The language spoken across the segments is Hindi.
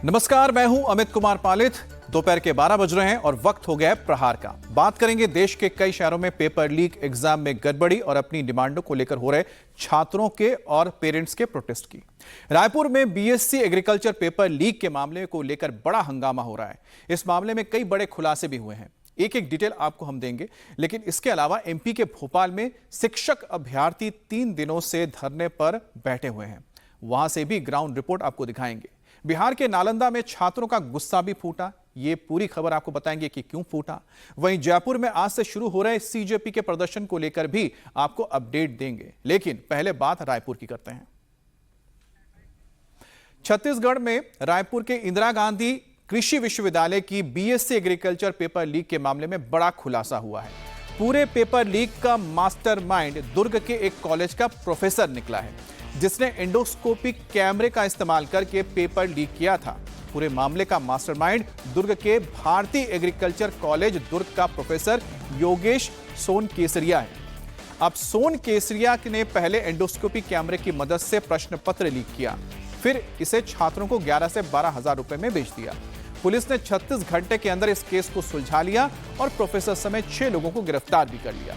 नमस्कार, मैं हूं अमित कुमार पालित। दोपहर के 12 बज रहे हैं और वक्त हो गया है प्रहार का। बात करेंगे देश के कई शहरों में पेपर लीक, एग्जाम में गड़बड़ी और अपनी डिमांडों को लेकर हो रहे छात्रों के और पेरेंट्स के प्रोटेस्ट की। रायपुर में बीएससी एग्रीकल्चर पेपर लीक के मामले को लेकर बड़ा हंगामा हो रहा है। इस मामले में कई बड़े खुलासे भी हुए हैं। एक एक डिटेल आपको हम देंगे, लेकिन इसके अलावा एमपी के भोपाल में शिक्षक अभ्यर्थी 3 दिनों से धरने पर बैठे हुए हैं। वहां से भी ग्राउंड रिपोर्ट आपको दिखाएंगे। बिहार के नालंदा में छात्रों का गुस्सा भी फूटा। ये पूरी खबर आपको बताएंगे कि क्यों फूटा। वहीं जयपुर में आज से शुरू हो रहे सीजेपी के प्रदर्शन को लेकर भी आपको अपडेट देंगे, लेकिन पहले बात रायपुर की करते हैं। छत्तीसगढ़ में रायपुर के इंदिरा गांधी कृषि विश्वविद्यालय की बीएससी एग्रीकल्चर पेपर लीक के मामले में बड़ा खुलासा हुआ है। पूरे पेपर लीक का मास्टरमाइंड दुर्ग के एक कॉलेज का प्रोफेसर निकला है, जिसने एंडोस्कोपिक कैमरे का इस्तेमाल करके पेपर लीक किया था। पूरे मामले का मास्टरमाइंड दुर्ग के भारतीय एग्रीकल्चर कॉलेज दुर्ग का प्रोफेसर योगेश सोनकेसरिया है। अब सोनकेसरिया ने पहले एंडोस्कोपिक कैमरे की मदद से प्रश्न पत्र लीक किया, फिर इसे छात्रों को 11 से 12 हजार रुपए में बेच दिया। पुलिस ने 36 घंटे के अंदर इस केस को सुलझा लिया और प्रोफेसर समेत 6 लोगों को गिरफ्तार भी कर लिया।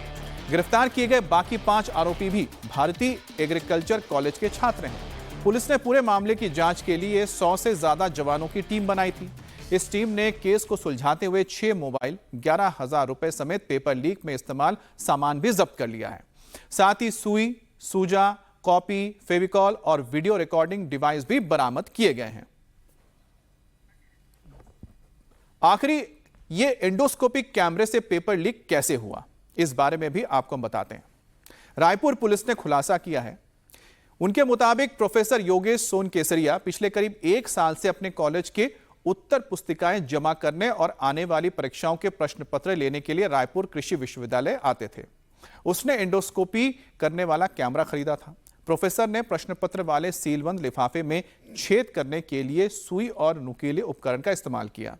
गिरफ्तार किए गए बाकी 5 आरोपी भी भारतीय एग्रीकल्चर कॉलेज के छात्र हैं। पुलिस ने पूरे मामले की जांच के लिए 100 से ज्यादा जवानों की टीम बनाई थी। इस टीम ने केस को सुलझाते हुए 6 मोबाइल, 11,000 रुपए समेत पेपर लीक में इस्तेमाल सामान भी जब्त कर लिया है। साथ ही सुई, सूजा, कॉपी, फेविकॉल और वीडियो रिकॉर्डिंग डिवाइस भी बरामद किए गए हैं। आखिरी ये एंडोस्कोपिक कैमरे से पेपर लीक कैसे हुआ, इस बारे में भी आपको हम बताते हैं। रायपुर पुलिस ने खुलासा किया है। उनके मुताबिक प्रोफेसर योगेश सोनकेसरिया पिछले करीब 1 साल से अपने कॉलेज के उत्तर पुस्तिकाएं जमा करने और आने वाली परीक्षाओं के प्रश्न पत्र लेने के लिए रायपुर कृषि विश्वविद्यालय आते थे। उसने एंडोस्कोपी करने वाला कैमरा खरीदा था। प्रोफेसर ने प्रश्न पत्र वाले सीलबंद लिफाफे में छेद करने के लिए सुई और नुकीले उपकरण का इस्तेमाल किया।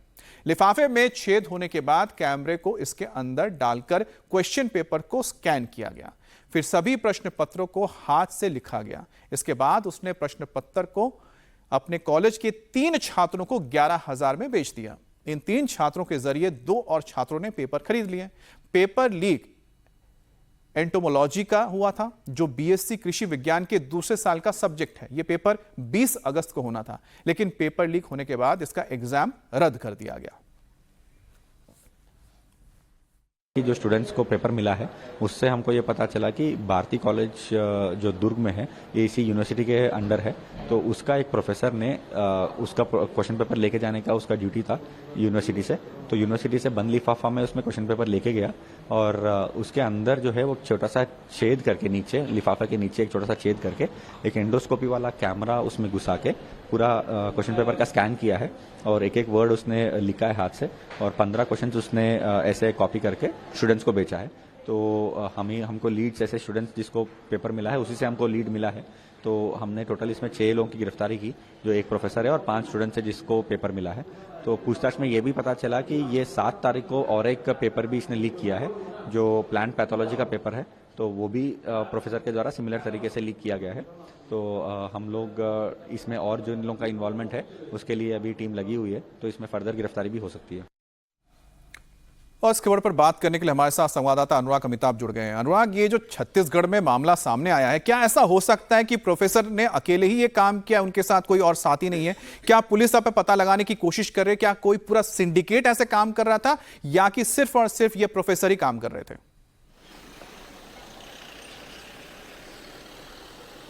लिफाफे में छेद होने के बाद कैमरे को इसके अंदर डालकर क्वेश्चन पेपर को स्कैन किया गया। फिर सभी प्रश्न पत्रों को हाथ से लिखा गया। इसके बाद उसने प्रश्न पत्र को अपने कॉलेज के 3 छात्रों को 11,000 में बेच दिया। इन 3 छात्रों के जरिए 2 और छात्रों ने पेपर खरीद लिए। पेपर लीक एंटोमोलॉजी का हुआ था, जो बीएससी कृषि विज्ञान के दूसरे साल का सब्जेक्ट है। यह पेपर 20 अगस्त को होना था, लेकिन पेपर लीक होने के बाद इसका एग्जाम रद्द कर दिया गया। जो स्टूडेंट्स को पेपर मिला है, उससे हमको ये पता चला कि भारती कॉलेज जो दुर्ग में है, ये इसी यूनिवर्सिटी के अंडर है। तो उसका एक प्रोफेसर ने उसका क्वेश्चन पेपर लेके जाने का उसका ड्यूटी था यूनिवर्सिटी से। तो यूनिवर्सिटी से बंद लिफाफा में उसमें क्वेश्चन पेपर लेके गया और उसके अंदर जो है वो छोटा सा छेद करके, नीचे लिफाफे के नीचे एक छोटा सा छेद करके एक एंडोस्कोपी वाला कैमरा उसमें घुसा के पूरा क्वेश्चन पेपर का स्कैन किया है और एक एक वर्ड उसने लिखा है हाथ से और 15 क्वेश्चन उसने ऐसे कॉपी करके स्टूडेंट्स को बेचा है। तो हमको लीड्स, ऐसे स्टूडेंट्स जिसको पेपर मिला है उसी से हमको लीड मिला है। तो हमने टोटल इसमें 6 लोगों की गिरफ्तारी की, जो एक प्रोफेसर है और 5 स्टूडेंट्स है जिसको पेपर मिला है। तो पूछताछ में ये भी पता चला कि ये 7 तारीख को और एक पेपर भी इसने लीक किया है, जो प्लांट पैथोलॉजी का पेपर है। तो वो भी प्रोफेसर के द्वारा सिमिलर तरीके से लीक किया गया है। तो हम लोग इसमें और जो इन लोगों का इन्वॉल्वमेंट है उसके लिए अभी टीम लगी हुई है, तो इसमें फर्दर गिरफ्तारी भी हो सकती है। और इस खबर पर बात करने के लिए हमारे साथ संवाददाता अनुराग अमिताभ जुड़ गए हैं। अनुराग, ये जो छत्तीसगढ़ में मामला सामने आया है, क्या ऐसा हो सकता है कि प्रोफेसर ने अकेले ही ये काम किया, उनके साथ कोई और साथी नहीं है? क्या पुलिस अब पता लगाने की कोशिश कर रही है, क्या कोई पूरा सिंडिकेट ऐसे काम कर रहा था, या कि सिर्फ और सिर्फ ये प्रोफेसर ही काम कर रहे थे?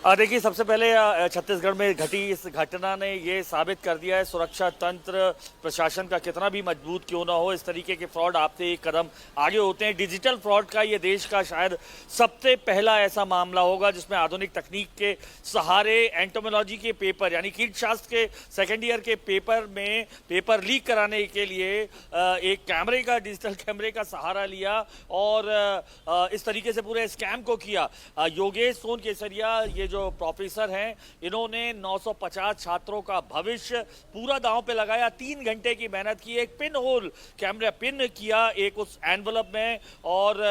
देखिए, सबसे पहले छत्तीसगढ़ में घटी इस घटना ने ये साबित कर दिया है सुरक्षा तंत्र प्रशासन का कितना भी मजबूत क्यों ना हो, इस तरीके के फ्रॉड आपसे एक कदम आगे होते हैं। डिजिटल फ्रॉड का ये देश का शायद सबसे पहला ऐसा मामला होगा जिसमें आधुनिक तकनीक के सहारे एंटोमोलॉजी के पेपर, यानी कीटशास्त्र के सेकेंड ईयर के पेपर में पेपर लीक कराने के लिए एक कैमरे का, डिजिटल कैमरे का सहारा लिया और इस तरीके से पूरे स्कैम को किया। योगेश सोनकेसरिया, ये जो प्रोफेसर हैं, इन्होंने 950 छात्रों का भविष्य पूरा दांव पे लगाया। 3 घंटे की मेहनत की, एक पिन होल कैमरा पिन किया एक उस एनवलप में, और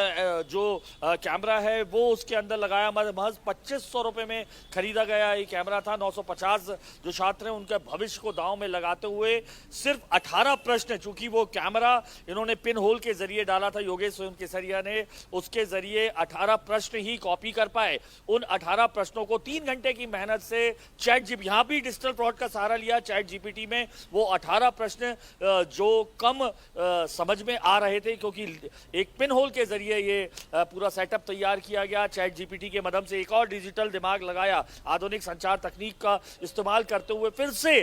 जो कैमरा है वो उसके अंदर लगाया। महज 2500 रुपए में खरीदा गया ये कैमरा था। 950 जो छात्र हैं उनके भविष्य को दांव में लगाते हुए सिर्फ 18 प्रश्न, चूंकि वो कैमरा इन्होंने पिन होल के जरिए डाला था, योगेश सोन केसरिया ने, उसके जरिए 18 प्रश्न ही कॉपी कर पाए। उन 18 प्रश्नों को 3 घंटे की मेहनत से चैट जीपीटी, यहां भी डिजिटल फ्रॉड का सहारा लिया, चैट जीपीटी में वो 18 प्रश्न जो कम समझ में आ रहे थे, क्योंकि एक पिन होल के जरिए ये पूरा सेटअप तैयार किया गया। चैट जीपीटी के मदद से एक और डिजिटल दिमाग लगाया, आधुनिक संचार तकनीक का इस्तेमाल करते हुए फिर से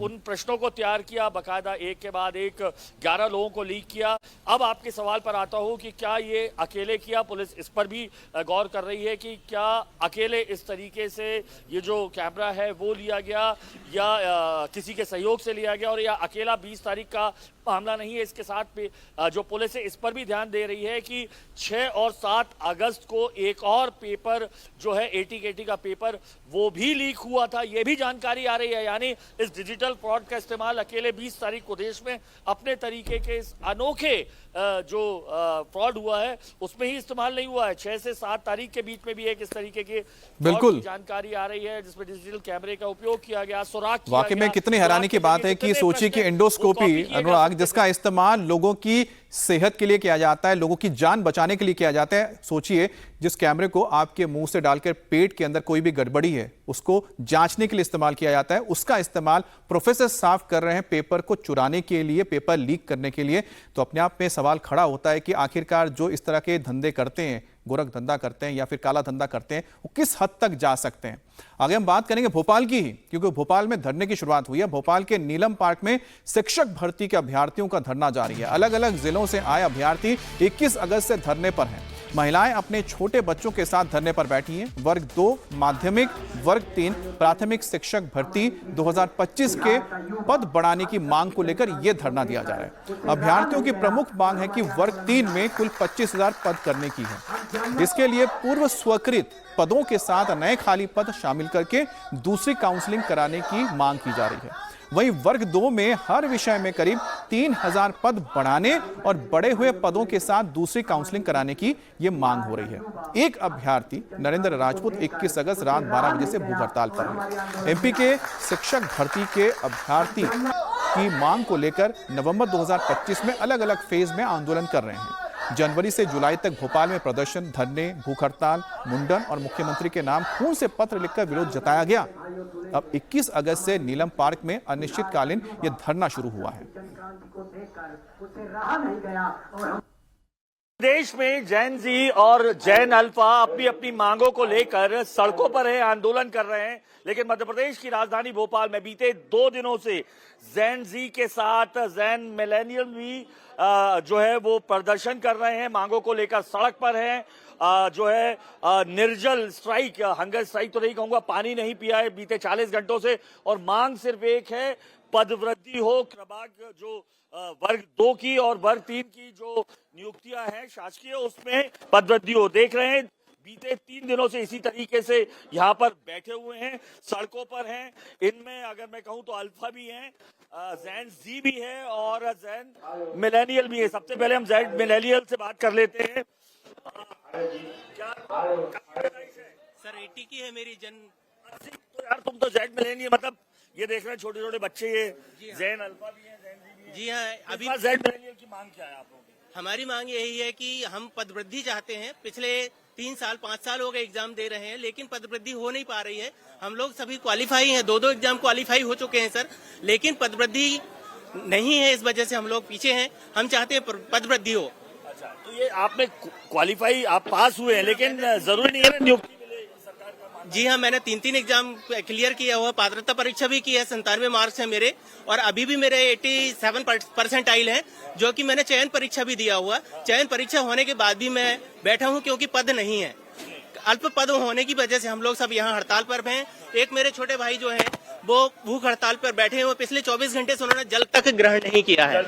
उन प्रश्नों को तैयार किया, बाकायदा एक के बाद एक 11 लोगों को लीक किया। अब आपके सवाल पर आता हूं कि क्या ये अकेले किया, पुलिस इस पर भी गौर कर रही है कि क्या अकेले इस तरीके से ये जो कैमरा है वो लिया गया या किसी के सहयोग से लिया गया, और या अकेला 20 तारीख का मामला नहीं है। इसके साथ भी जो पुलिस है इस पर भी ध्यान दे रही है कि 6 और 7 अगस्त को एक और पेपर जो है एटी का पेपर वो भी लीक हुआ था, ये भी जानकारी आ रही है। यानी इस डिजिटल फ्रॉड का इस्तेमाल अकेले 20 तारीख को देश में अपने तरीके के इस अनोखे जो फ्रॉड हुआ है उसमें ही इस्तेमाल नहीं हुआ है। 6 से 7 तारीख के बीच में भी एक इस तरीके के बिल्कुल जानकारी आ रही है जिसमें डिजिटल कैमरे का उपयोग किया गया, सुराग किया वाकई में गया। कितनी हैरानी की बात है कि सोचिए कि एंडोस्कोपी, अनुराग, जिसका इस्तेमाल लोगों की सेहत के लिए किया जाता है, लोगों की जान बचाने के लिए किया जाता है। सोचिए जिस कैमरे को आपके मुंह से डालकर पेट के अंदर कोई भी गड़बड़ी है उसको जांचने के लिए इस्तेमाल किया जाता है, उसका इस्तेमाल प्रोफेसर साफ कर रहे हैं पेपर को चुराने के लिए, पेपर लीक करने के लिए। तो अपने आप में सवाल खड़ा होता है कि आखिरकार जो इस तरह के धंधे करते हैं, गोरख धंधा करते हैं या फिर काला धंधा करते हैं, वो किस हद तक जा सकते हैं। आगे हम बात करेंगे भोपाल की ही, क्योंकि भोपाल में धरने की शुरुआत हुई है। भोपाल के नीलम पार्क में शिक्षक भर्ती के अभ्यर्थियों का धरना जारी है। अलग अलग जिलों से आए अभ्यर्थी 21 अगस्त से धरने पर हैं। महिलाएं अपने छोटे बच्चों के साथ धरने पर बैठी हैं। वर्ग 2 माध्यमिक, वर्ग 3 प्राथमिक शिक्षक भर्ती 2025 के पद बढ़ाने की मांग को लेकर यह धरना दिया जा रहा है। अभ्यर्थियों की प्रमुख मांग है कि वर्ग 3 में कुल 25,000 पद करने की है। इसके लिए पूर्व स्वीकृत पदों के साथ नए खाली पद शामिल करके दूसरी काउंसलिंग कराने की मांग की जा रही है। वहीं वर्ग 2 में हर विषय में करीब 3,000 पद बढ़ाने और बढ़े हुए पदों के साथ दूसरी काउंसलिंग कराने की यह मांग हो रही है। एक अभ्यर्थी नरेंद्र राजपूत 21 अगस्त रात 12 बजे से भूख हड़ताल पर है। एमपी के शिक्षक भर्ती के अभ्यर्थी की मांग को लेकर नवंबर 2025 में अलग अलग फेज में आंदोलन कर रहे हैं। जनवरी से जुलाई तक भोपाल में प्रदर्शन, धरने, भूख हड़ताल, मुंडन और मुख्यमंत्री के नाम खून से पत्र लिखकर विरोध जताया गया। अब 21 अगस्त से नीलम पार्क में अनिश्चितकालीन यह धरना शुरू हुआ है। देश में जैन जी और जैन अल्फा अपनी अपनी मांगों को लेकर सड़कों पर है, आंदोलन कर रहे हैं। लेकिन मध्य प्रदेश की राजधानी भोपाल में बीते 2 दिनों से जैन जी के साथ जैन मिलेनियल भी जो है वो प्रदर्शन कर रहे हैं, मांगों को लेकर सड़क पर हैं। जो है निर्जल स्ट्राइक, हंगर स्ट्राइक तो नहीं कहूंगा, पानी नहीं पिया है बीते 40 घंटों से, और मांग सिर्फ एक है, पदवृद्धि हो। क्रमांक जो वर्ग 2 की और वर्ग 3 की जो नियुक्तियां हैं शासकीय, उसमें पदवृद्धि हो। देख रहे हैं बीते 3 दिनों से इसी तरीके से यहाँ पर बैठे हुए हैं, सड़कों पर हैं। इनमें अगर मैं कहूँ तो अल्फा भी हैं, जैन जी भी है और जैन मिलेनियल भी है। सबसे पहले हम जैन मिलेनियल से बात कर लेते हैं। क्या सर 80 की है मेरी जन। तो यार तुम तो जैन मिलेनियल, मतलब ये देख रहे हैं छोटे छोटे बच्चे, ये जैन अल्फा भी है, जैन जी भी है। जी हाँ, अभी जैन मिलेनियल की मांग क्या है आप लोगों की? हमारी मांग यही है कि हम पदवृद्धि चाहते हैं। पिछले 3 साल 5 साल हो गए एग्जाम दे रहे हैं, लेकिन पदवृद्धि हो नहीं पा रही है। हम लोग सभी क्वालिफाई हैं, 2-2 एग्जाम क्वालिफाई हो चुके हैं सर, लेकिन पदवृद्धि नहीं है। इस वजह से हम लोग पीछे हैं। हम चाहते हैं पदवृद्धि हो। अच्छा, तो ये आपने क्वालिफाई, आप पास हुए हैं, लेकिन जरूरी नहीं है ना नियुक्ति मिले सरकार का? जी हाँ, मैंने 3 एग्जाम क्लियर किया हुआ, पात्रता परीक्षा भी की है, 97 मार्क्स है मेरे, और अभी भी मेरे 87 परसेंटाइल है, जो कि मैंने चयन परीक्षा भी दिया हुआ। चयन परीक्षा होने के बाद भी मैं बैठा हूँ क्योंकि पद नहीं है। अल्प पद होने की वजह से हम लोग सब यहाँ हड़ताल पर हैं। एक मेरे छोटे भाई जो हैं वो भूख हड़ताल पर बैठे हैं। पिछले 24 घंटे से उन्होंने जल तक ग्रहण नहीं किया है।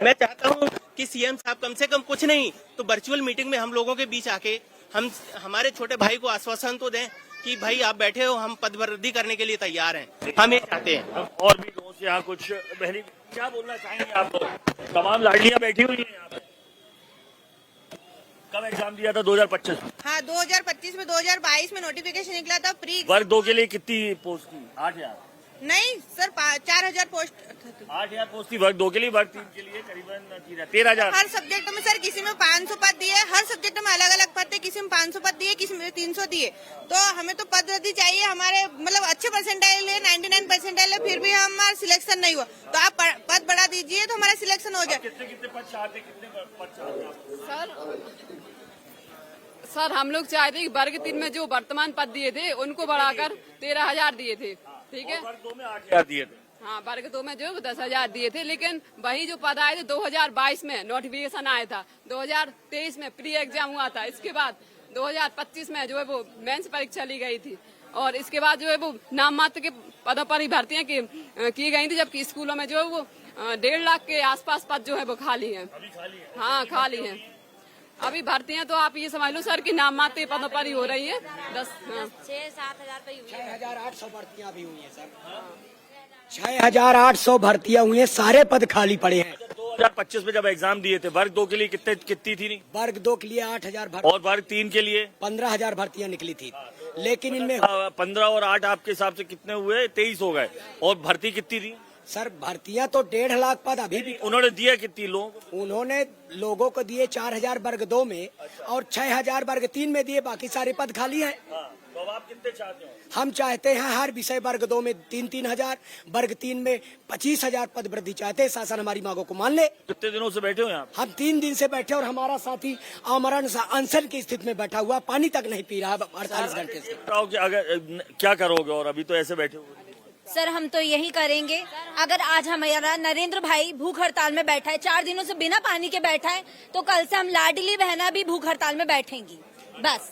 मैं चाहता हूँ कि सीएम साहब कम से कम कुछ नहीं तो वर्चुअल मीटिंग में हम लोगों के बीच आके हम हमारे छोटे भाई को आश्वासन तो दें कि भाई आप बैठे हो, हम पदवृद्धि करने के लिए तैयार हैं, हम ये चाहते हैं। और भी लोगों से यहाँ कुछ बहनी, क्या बोलना चाहेंगे आप लोग? तमाम लाडलियां बैठी हुई हैं यहाँ पे। कब एग्जाम दिया था? 2025 में। हाँ, 2025 में 2022 में नोटिफिकेशन निकला था प्री वर्ग 2 के लिए कितनी पोस्ट थी? 8,000। नहीं सर, 4000 पोस्ट 8,000 पोस्ट थी वर्ग 2 के लिए, वर्ग 3 के लिए करीबन 13,000। हर सब्जेक्ट में सर, किसी में 500 पद दिए, हर सब्जेक्ट में अलग अलग पद थे, किसी में 500 पद दिए, किसी में 300 दिए। तो हमें तो पदवृद्धि चाहिए, हमारे मतलब अच्छे परसेंटाइल है, 99 परसेंटाइल है, फिर भी हमारा सिलेक्शन नहीं हुआ। तो आप पद बढ़ा दीजिए तो हमारा सिलेक्शन हो जाए। कितने कितने पद चाहते, कितने पद चाहते? सर हम लोग चाहते कि वर्ग 3 में जो वर्तमान पद दिए थे उनको बढ़ाकर 13,000 दिए थे, ठीक है। वर्ग 2 में 8,000 दिए थे। हाँ, वर्ग 2 में जो 10,000 दिए थे, लेकिन वही जो पद आए थे 2022 में नोटिफिकेशन आया था, 2023 में प्री एग्जाम हुआ था, इसके बाद 2025 में जो है वो मेंस परीक्षा ली गई थी, और इसके बाद जो है वो नाम मात्र के पदों पर ही भर्तियां की गई थी, जबकि स्कूलों में जो है वो 1.5 लाख के आसपास पद जो है वो खाली है। हाँ, खाली है। अभी भर्तियां तो आप ये समझ लो सर कि नाम मात्र पदों पर ही हो रही है। 6-7 हजार पे 6,800 भर्तियां भी हुई हैं सर। 6,800 भर्तियां हुई हैं, सारे पद खाली पड़े हैं। 2025 में जब एग्जाम दिए थे वर्ग 2 के लिए कितनी थी? नहीं, वर्ग 2 के लिए 8,000 भर्ती और वर्ग 3 के लिए 15,000 भर्तियां निकली थी, लेकिन इनमें 15 और 8 आपके हिसाब से कितने हुए? 23 हो गए। और भर्ती कितनी थी? सर भर्तियां तो 1.5 लाख पद अभी भी। उन्होंने दिया कितनी लोग? उन्होंने लोगों को दिए 4,000 वर्ग 2 में और 6,000 वर्ग 3 में दिए, बाकी सारे पद खाली हैं। तो अब आप कितने चाहते हो? हम चाहते हैं हर विषय वर्ग 2 में 3-3 हजार, वर्ग 3 में 25,000 पद वृद्धि चाहते हैं। शासन हमारी मांगों को मान ले। कितने दिनों से बैठे हो यहाँ? हम 3 दिन से बैठे और हमारा साथी आमरण अनशन की स्थिति में बैठा हुआ, पानी तक नहीं पी रहा 48 घंटे से। अगर क्या करोगे? और अभी तो ऐसे बैठे हुए। सर हम तो यही करेंगे, अगर आज हमारा नरेंद्र भाई भूख हड़ताल में बैठा है, 4 दिनों से बिना पानी के बैठा है, तो कल से हम लाडली बहना भी भूख हड़ताल में बैठेंगी बस।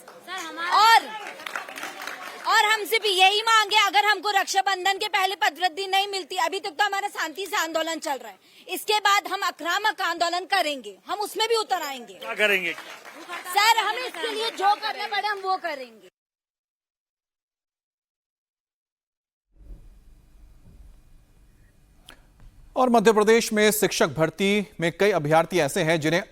और हमसे भी यही मांगे, अगर हमको रक्षाबंधन के पहले पदवृद्धि नहीं मिलती, अभी तक तो हमारा शांति से आंदोलन चल रहा है, इसके बाद हम आक्रामक आंदोलन करेंगे, हम उसमें भी उतर आएंगे। क्या करेंगे? सर हमें इसके लिए जो करना पड़े हम वो करेंगे। और मध्य प्रदेश में शिक्षक भर्ती में कई अभ्यर्थी ऐसे हैं जिन्हें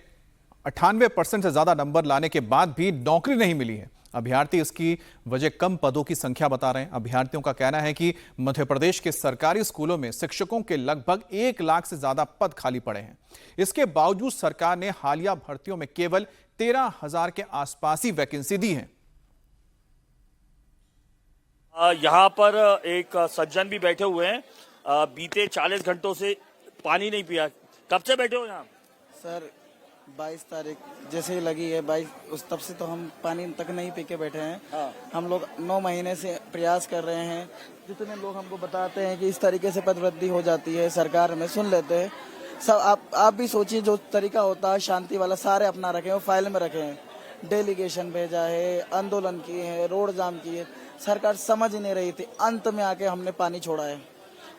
98% से ज्यादा नंबर लाने के बाद भी नौकरी नहीं मिली है। अभ्यर्थी इसकी वजह कम पदों की संख्या बता रहे हैं। अभ्यर्थियों का कहना है कि मध्य प्रदेश के सरकारी स्कूलों में शिक्षकों के लगभग 1 लाख से ज्यादा पद खाली पड़े हैं। इसके बावजूद सरकार ने हालिया भर्तियों में केवल 13,000 के आसपास ही वैकेंसी दी है। यहाँ पर एक सज्जन भी बैठे हुए हैं, बीते 40 घंटों से पानी नहीं पिया। कब से बैठे हो यहाँ? सर 22 तारीख जैसे ही लगी है, 22 उस तब से तो हम पानी तक नहीं पी के बैठे हैं। हाँ। हम लोग 9 महीने से प्रयास कर रहे हैं। जितने लोग हमको बताते हैं कि इस तरीके से पदवृद्धि हो जाती है, सरकार में सुन लेते हैं सब। आप भी सोचिए, जो तरीका होता है शांति वाला सारे अपना रखे हैं, फाइल में रखे हैं। डेलीगेशन भेजा है, आंदोलन किए हैं, रोड जाम किए, सरकार समझ ही नहीं रही थी। अंत में आके हमने पानी छोड़ा है,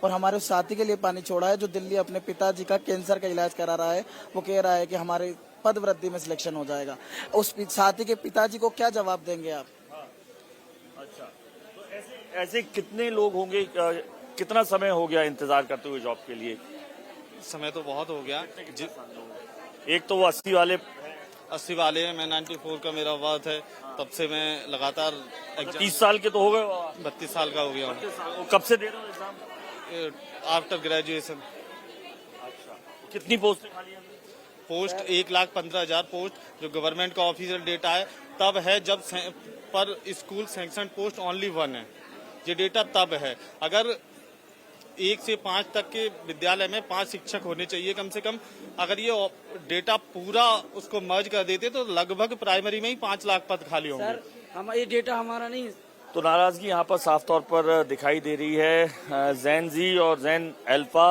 और हमारे उस साथी के लिए पानी छोड़ा है जो दिल्ली अपने पिताजी का कैंसर का इलाज करा रहा है। वो कह रहा है कि हमारे पद वृद्धि में सिलेक्शन हो जाएगा। उस साथी के पिताजी को क्या जवाब देंगे आप? अच्छा, तो ऐसे कितने लोग होंगे? कितना समय हो गया इंतजार करते हुए जॉब के लिए? समय तो बहुत हो गया। एक तो वो 80 वाले हैं, मैं 94 का मेरा वर्थ है, तब से मैं लगातार 30 साल के तो हो गए। 32 साल का हो गया हूँ। कब से दे रहे हो एग्जाम? After graduation. अच्छा, कितनी पोस्टें खाली हैं? पोस्ट 1,15,000 पोस्ट जो गवर्नमेंट का ऑफिशियल डेटा है तब है, जब पर स्कूल सैंक्शन पोस्ट ओनली 1 है। ये डेटा तब है। अगर 1 से 5 तक के विद्यालय में 5 शिक्षक होने चाहिए कम से कम। अगर ये डेटा पूरा उसको मर्ज कर देते तो लगभग प्राइमरी में ही 5 लाख पद खाली होंगे। हम ये डेटा हमारा नहीं। तो नाराजगी यहाँ पर साफ तौर पर दिखाई दे रही है। जैन जी और जैन अल्फा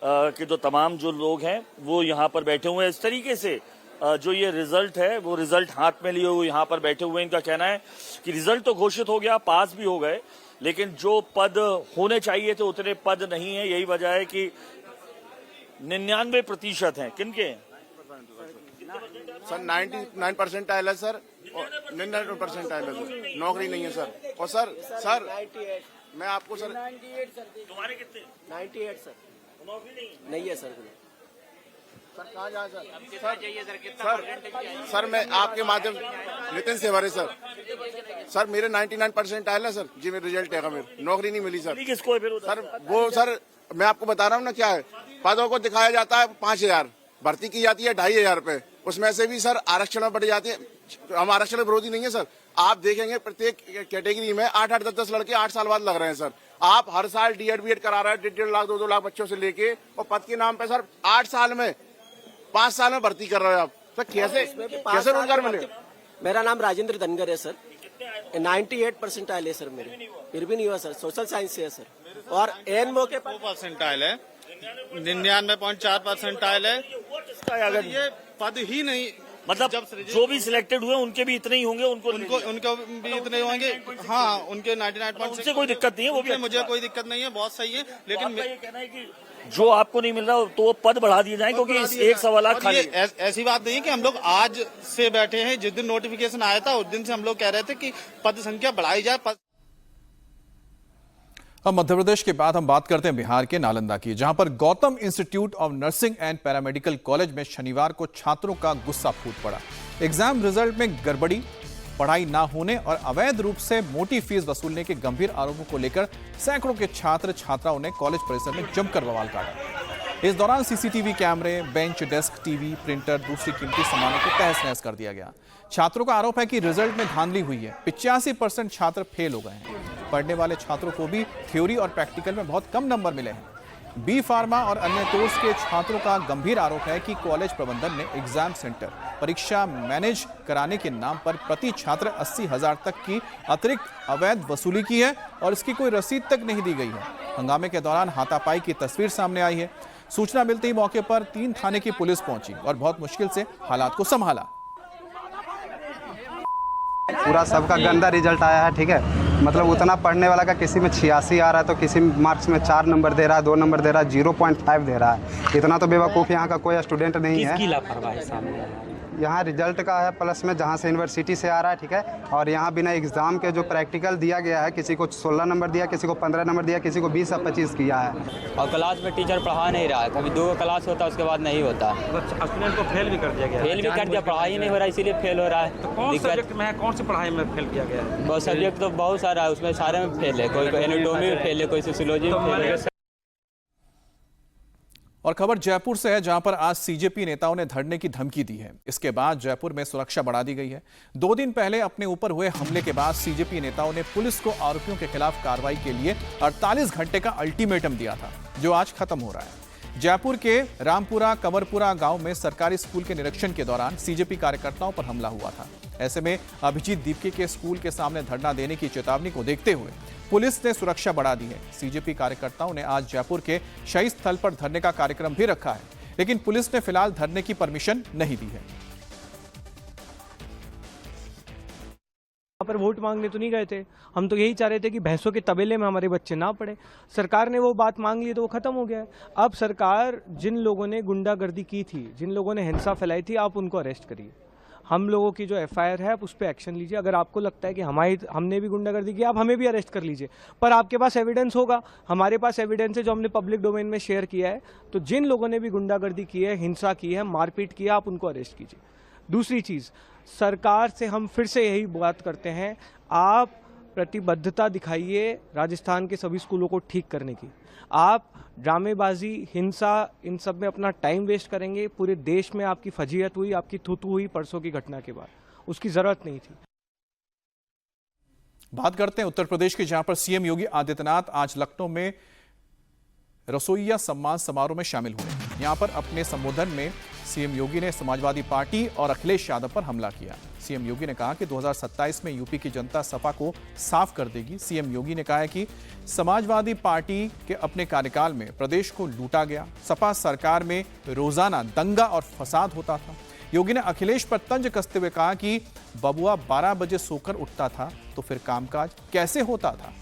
के जो तमाम जो लोग हैं वो यहाँ पर बैठे हुए हैं। इस तरीके से जो ये रिजल्ट है वो रिजल्ट हाथ में लिए हुए यहाँ पर बैठे हुए हैं। इनका कहना है कि रिजल्ट तो घोषित हो गया, पास भी हो गए, लेकिन जो पद होने चाहिए थे उतने पद नहीं है। यही वजह है कि 99% हैं। किनके? सर 99% है सर, 99% है सर, नौकरी नहीं है सर। और सर मैं आपको सर तुम्हारे कितने? 98 सर, नौकरी नहीं है सर। सर कहाँ जाए सर मैं आपके माध्यम नितिन सेवारे सर मेरे 99% आए ना सर जी, मेरे रिजल्ट है मेरे, नौकरी नहीं मिली सर। किसको है फिर सर वो सर मैं आपको बता रहा हूँ ना क्या है, पदों को दिखाया जाता है 5000, भर्ती की जाती है 2500 पे, उसमें से भी सर आरक्षण में बढ़ जाती है। हम आरक्षण विरोधी नहीं है सर, आप देखेंगे प्रत्येक कैटेगरी में 8-8, 10-10 लड़के 8 साल बाद लग रहे हैं सर। आप हर साल डीएड बीएड करा रहे हैं 1.5 लाख 2-2 लाख बच्चों से लेके, और पद के नाम पे सर 8 साल में 5 साल में भर्ती कर रहे हो आप सर, कैसे रोजगार मिलेगा? मेरा नाम राजेंद्र धनगर है सर, 98% आए सर मेरे, फिर भी नहीं हुआ सर। सोशल साइंस से है सर, और एन मौके पर 2% है, 99.4% है। अगर ये पद ही नहीं, मतलब जो भी सिलेक्टेड हुए उनके भी इतने ही होंगे, उनको भी इतने होंगे। हाँ, उनके 99%, उनसे कोई दिक्कत नहीं है, वो भी मुझे कोई दिक्कत नहीं है, बहुत सही है। लेकिन ये कहना है कि जो आपको नहीं मिल रहा तो वो पद बढ़ा दिए जाए, क्योंकि 1 लाख खाली। ऐसी बात नहीं है कि हम लोग आज से बैठे हैं, जिस दिन नोटिफिकेशन आया था उस दिन से हम लोग कह रहे थे कि पद संख्या बढ़ाई जाए। अब मध्य प्रदेश के बाद हम बात करते हैं बिहार के नालंदा की, जहां पर Gautam institute of nursing and paramedical college में शनिवार को छात्रों का गुस्सा फूट पड़ा। एग्जाम रिजल्ट में गड़बड़ी, पढ़ाई ना होने और अवैध रूप से मोटी फीस वसूलने के गंभीर आरोपों को लेकर सैकड़ों के छात्र छात्राओं ने कॉलेज परिसर में जमकर बवाल काटा। इस दौरान सीसीटीवी कैमरे, बेंच, डेस्क, टीवी, प्रिंटर, दूसरी कीमती सामानों को तहस नहस कर दिया गया। छात्रों का आरोप है कि रिजल्ट में धांधली हुई है। 85% छात्र फेल हो गए हैं। पढ़ने वाले छात्रों को भी थ्योरी और प्रैक्टिकल में बहुत कम नंबर मिले हैं। बी फार्मा और अन्य कोर्स के छात्रों का गंभीर आरोप है कि कॉलेज प्रबंधन ने एग्जाम सेंटर परीक्षा मैनेज कराने के नाम पर प्रति छात्र 80,000 तक की अतिरिक्त अवैध वसूली की है और इसकी कोई रसीद तक नहीं दी गई है। हंगामे के दौरान हाथापाई की तस्वीर सामने आई है। सूचना मिलते ही मौके पर 3 थाने की पुलिस पहुंची और बहुत मुश्किल से हालात को संभाला। पूरा सबका गंदा रिजल्ट आया है, ठीक है। मतलब उतना पढ़ने वाला का किसी में 86 आ रहा है तो किसी मार्क्स में 4 नंबर दे रहा है, 2 नंबर दे रहा है, 0.5 दे रहा है। इतना तो बेवकूफ़ यहाँ का कोई स्टूडेंट नहीं है। किसकी लापरवाही सामने है? यहाँ रिजल्ट का है प्लस में, जहाँ से यूनिवर्सिटी से आ रहा है, ठीक है। और यहाँ बिना एग्ज़ाम के जो प्रैक्टिकल दिया गया है, किसी को 16 नंबर दिया, किसी को 15 नंबर दिया, किसी को 20 या 25 किया है। और क्लास में टीचर पढ़ा नहीं रहा है, कभी 2 क्लास होता है उसके बाद नहीं होता। स्टूडेंट को फेल भी कर दिया गया, फेल भी कर दिया, पढ़ाई नहीं हो रहा इसीलिए फेल हो रहा है। तो कौन सब्जेक्ट में है, कौन सी पढ़ाई में फेल किया गया है? बहुत सब्जेक्ट तो बहुत सारा है, उसमें सारे में फेल है। कोई एनाटॉमी में फेल है, कोई सोशियोलॉजी में फेल है। और खबर जयपुर से है, जहां पर आज सीजेपी नेताओं ने धरने की धमकी दी है। इसके बाद जयपुर में सुरक्षा बढ़ा दी गई है। 2 दिन पहले अपने ऊपर हुए हमले के बाद सीजेपी नेताओं ने पुलिस को आरोपियों के खिलाफ कार्रवाई के लिए 48 घंटे का अल्टीमेटम दिया था, जो आज खत्म हो रहा है। जयपुर के रामपुरा कंवरपुरा गांव में सरकारी स्कूल के निरीक्षण के दौरान सीजेपी कार्यकर्ताओं पर हमला हुआ था। ऐसे में अभिजीत दीपके के स्कूल के सामने धरना देने की चेतावनी को देखते हुए पुलिस ने सुरक्षा बढ़ा दी है। सीजेपी कार्यकर्ताओं ने आज जयपुर के शहीद स्थल पर धरने का कार्यक्रम भी रखा है, लेकिन पुलिस ने फिलहाल धरने की परमिशन नहीं दी है। यहाँ पर वोट मांगने तो नहीं गए थे, हम तो यही चाह रहे थे कि भैंसों के तबेले में हमारे बच्चे ना पड़े। सरकार ने वो बात मांग ली तो वो खत्म हो गया है। अब सरकार जिन लोगों ने गुंडागर्दी की थी, जिन लोगों ने हिंसा फैलाई थी, आप उनको अरेस्ट करिए। हम लोगों की जो एफआईआर है आप उस पर एक्शन लीजिए। अगर आपको लगता है कि हमने भी गुंडागर्दी की, आप हमें भी अरेस्ट कर लीजिए, पर आपके पास एविडेंस होगा। हमारे पास एविडेंस है जो हमने पब्लिक डोमेन में शेयर किया है। तो जिन लोगों ने भी गुंडागर्दी की है, हिंसा की है, मारपीट की है, आप उनको अरेस्ट कीजिए। दूसरी चीज़, सरकार से हम फिर से यही बात करते हैं, आप प्रतिबद्धता दिखाइए राजस्थान के सभी स्कूलों को ठीक करने की। आप ड्रामेबाजी, हिंसा, इन सब में अपना टाइम वेस्ट करेंगे। पूरे देश में आपकी फजीहत हुई, आपकी थूथू हुई परसों की घटना के बाद, उसकी जरूरत नहीं थी। बात करते हैं उत्तर प्रदेश की, जहां पर सीएम योगी आदित्यनाथ आज लखनऊ में रसोइया सम्मान समारोह में शामिल हुए। यहां पर अपने संबोधन में सीएम योगी ने समाजवादी पार्टी और अखिलेश यादव पर हमला किया। सीएम योगी ने कहा कि 2027 में यूपी की जनता सपा को साफ कर देगी। सीएम योगी ने कहा है कि समाजवादी पार्टी के अपने कार्यकाल में प्रदेश को लूटा गया। सपा सरकार में रोजाना दंगा और फसाद होता था। योगी ने अखिलेश पर तंज कसते हुए कहा कि बबुआ 12 बजे सोकर उठता था तो फिर कामकाज कैसे होता था।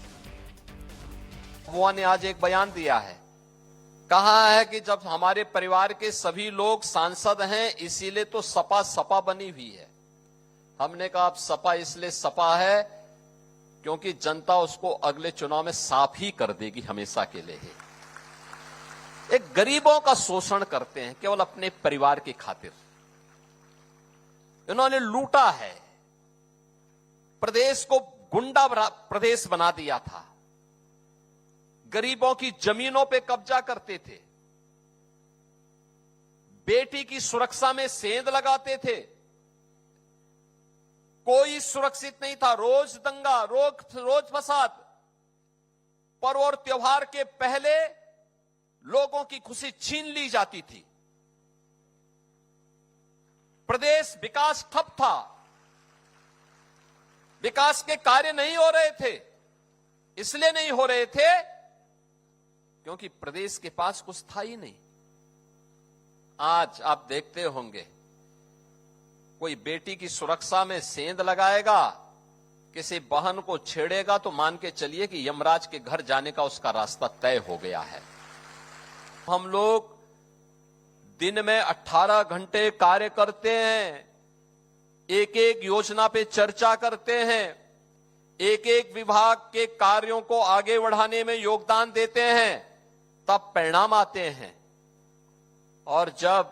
बबुआ ने आज एक बयान दिया है कहा है कि जब हमारे परिवार के सभी लोग सांसद हैं इसीलिए तो सपा सपा बनी हुई है। हमने कहा अब सपा इसलिए सपा है क्योंकि जनता उसको अगले चुनाव में साफ ही कर देगी, हमेशा के लिए ही। एक गरीबों का शोषण करते हैं केवल अपने परिवार की खातिर। इन्होंने लूटा है, प्रदेश को गुंडा प्रदेश बना दिया था, गरीबों की जमीनों पे कब्जा करते थे, बेटी की सुरक्षा में सेंध लगाते थे, कोई सुरक्षित नहीं था, रोज दंगा, रोज फसाद। पर्व और त्योहार के पहले लोगों की खुशी छीन ली जाती थी, प्रदेश विकास ठप था, विकास के कार्य नहीं हो रहे थे। इसलिए नहीं हो रहे थे क्योंकि प्रदेश के पास कुछ था ही नहीं। आज आप देखते होंगे कोई बेटी की सुरक्षा में सेंध लगाएगा, किसी बहन को छेड़ेगा तो मान के चलिए कि यमराज के घर जाने का उसका रास्ता तय हो गया है। हम लोग दिन में 18 घंटे कार्य करते हैं, एक एक योजना पे चर्चा करते हैं, एक एक विभाग के कार्यों को आगे बढ़ाने में योगदान देते हैं, तब परिणाम आते हैं। और जब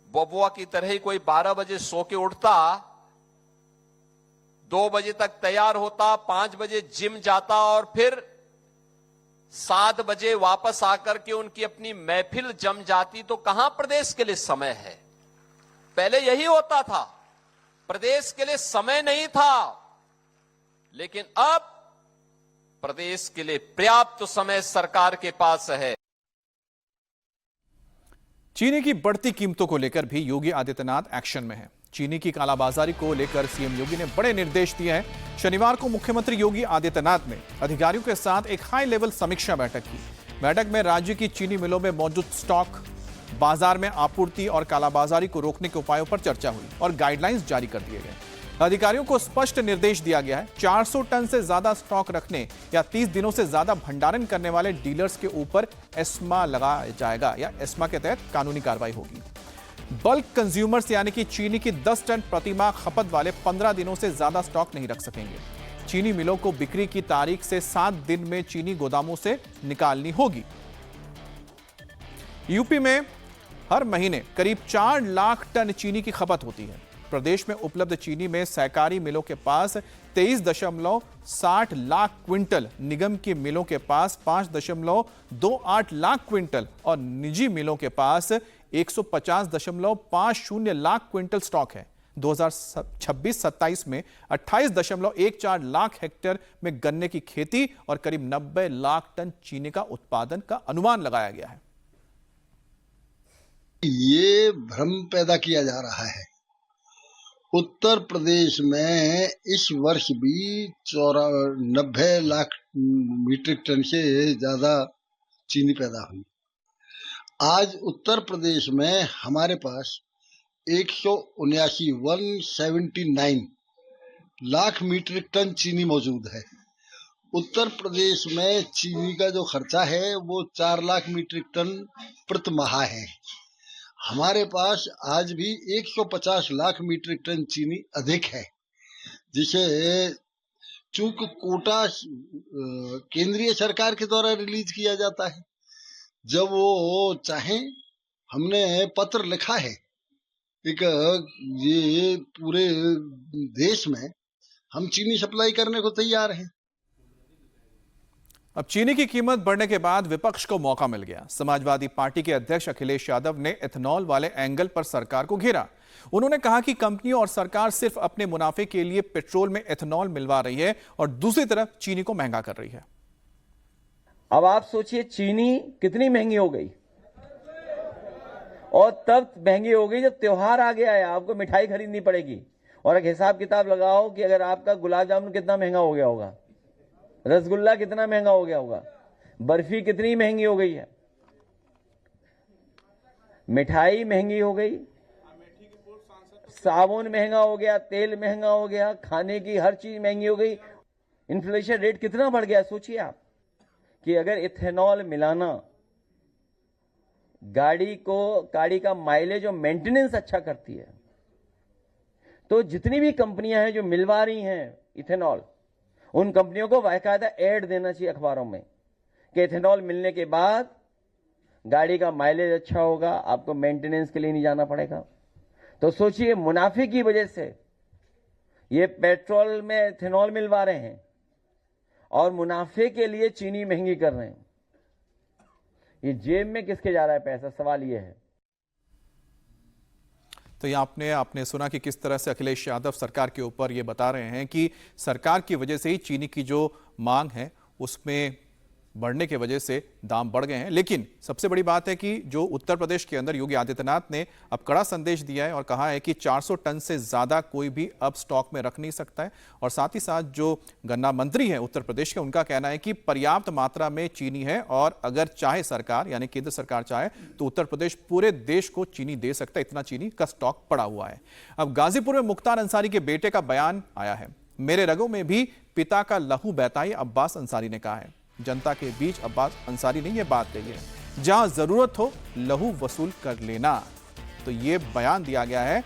बबुआ की तरह ही कोई 12 बजे सो के उठता, 2 बजे तक तैयार होता, 5 बजे जिम जाता और फिर 7 बजे वापस आकर के उनकी अपनी महफिल जम जाती, तो कहां प्रदेश के लिए समय है? पहले यही होता था, प्रदेश के लिए समय नहीं था, लेकिन अब प्रदेश के लिए पर्याप्त समय सरकार के पास है। चीनी की बढ़ती कीमतों को लेकर भी योगी आदित्यनाथ एक्शन में हैं। चीनी की कालाबाजारी को लेकर सीएम योगी ने बड़े निर्देश दिए हैं। शनिवार को मुख्यमंत्री योगी आदित्यनाथ ने अधिकारियों के साथ एक हाई लेवल समीक्षा बैठक की। बैठक में राज्य की चीनी मिलों में मौजूद स्टॉक, बाजार में आपूर्ति और कालाबाजारी को रोकने के उपायों पर चर्चा हुई और गाइडलाइंस जारी कर दिए गए। अधिकारियों को स्पष्ट निर्देश दिया गया है, 400 टन से ज्यादा स्टॉक रखने या 30 दिनों से ज्यादा भंडारण करने वाले डीलर्स के ऊपर एस्मा लगाया जाएगा या एस्मा के तहत कानूनी कार्रवाई होगी। बल्क कंज्यूमर्स यानी कि चीनी की 10 टन प्रतिमाह खपत वाले 15 दिनों से ज्यादा स्टॉक नहीं रख सकेंगे। चीनी मिलों को बिक्री की तारीख से 7 दिन में चीनी गोदामों से निकालनी होगी। यूपी में हर महीने करीब 4 लाख टन चीनी की खपत होती है। प्रदेश में उपलब्ध चीनी में सहकारी मिलों के पास 23.60 लाख क्विंटल, निगम की मिलों के पास 5.28 लाख क्विंटल और निजी मिलों के पास 150.50 लाख क्विंटल स्टॉक है। 2026-27 में 28.14 लाख हेक्टेयर में गन्ने की खेती और करीब 90 लाख टन चीनी का उत्पादन का अनुमान लगाया गया है। ये भ्रम पैदा किया जा रहा है। उत्तर प्रदेश में इस वर्ष भी 90 लाख मीट्रिक टन से ज्यादा चीनी पैदा हुई। आज उत्तर प्रदेश में हमारे पास 179 लाख मीट्रिक टन चीनी मौजूद है। उत्तर प्रदेश में चीनी का जो खर्चा है वो 4 लाख मीट्रिक टन प्रति माह है। हमारे पास आज भी 150 लाख मीट्रिक टन चीनी अधिक है, जिसे चूंकि कोटा केंद्रीय सरकार के द्वारा रिलीज किया जाता है। जब वो चाहें, हमने पत्र लिखा है, एक ये पूरे देश में हम चीनी सप्लाई करने को तैयार हैं। अब चीनी की कीमत बढ़ने के बाद विपक्ष को मौका मिल गया। समाजवादी पार्टी के अध्यक्ष अखिलेश यादव ने एथेनॉल वाले एंगल पर सरकार को घेरा। उन्होंने कहा कि कंपनियों और सरकार सिर्फ अपने मुनाफे के लिए पेट्रोल में एथेनॉल मिलवा रही है और दूसरी तरफ चीनी को महंगा कर रही है। अब आप सोचिए चीनी कितनी महंगी हो गई, और तब महंगी हो गई जब त्योहार आ गया है, आपको मिठाई खरीदनी पड़ेगी। और एक हिसाब किताब लगाओ कि अगर आपका गुलाब जामुन कितना महंगा हो गया होगा, रसगुल्ला कितना महंगा हो गया होगा, बर्फी कितनी महंगी हो गई है, मिठाई महंगी हो गई, साबुन महंगा हो गया, तेल महंगा हो गया, खाने की हर चीज महंगी हो गई। इन्फ्लेशन रेट कितना बढ़ गया, सोचिए आप कि अगर इथेनॉल मिलाना गाड़ी का माइलेज और मेंटेनेंस अच्छा करती है। तो जितनी भी कंपनियां हैं जो मिलवा रही हैं इथेनॉल, उन कंपनियों को बाकायदा ऐड देना चाहिए अखबारों में कि इथेनॉल मिलने के बाद गाड़ी का माइलेज अच्छा होगा, आपको मेंटेनेंस के लिए नहीं जाना पड़ेगा। तो सोचिए, मुनाफे की वजह से ये पेट्रोल में इथेनॉल मिलवा रहे हैं और मुनाफे के लिए चीनी महंगी कर रहे हैं। ये जेब में किसके जा रहा है पैसा, सवाल ये है। तो ये आपने सुना कि किस तरह से अखिलेश यादव सरकार के ऊपर ये बता रहे हैं कि सरकार की वजह से ही चीनी की जो मांग है उसमें बढ़ने की वजह से दाम बढ़ गए हैं। लेकिन सबसे बड़ी बात है कि जो उत्तर प्रदेश के अंदर योगी आदित्यनाथ ने अब कड़ा संदेश दिया है और कहा है कि 400 टन से ज्यादा कोई भी अब स्टॉक में रख नहीं सकता है। और साथ ही साथ जो गन्ना मंत्री हैं उत्तर प्रदेश के, उनका कहना है कि पर्याप्त मात्रा में चीनी है और अगर चाहे सरकार यानी केंद्र सरकार चाहे तो उत्तर प्रदेश पूरे देश को चीनी दे सकता है, इतना चीनी का स्टॉक पड़ा हुआ है। अब गाजीपुर में मुख्तार अंसारी के बेटे का बयान आया है। मेरे रगों में भी पिता का लहू बहता है, अब्बास अंसारी ने कहा है। जनता के बीच अब्बास अंसारी ने यह बात कही है, जहां जरूरत हो लहू वसूल कर लेना। तो यह बयान दिया गया है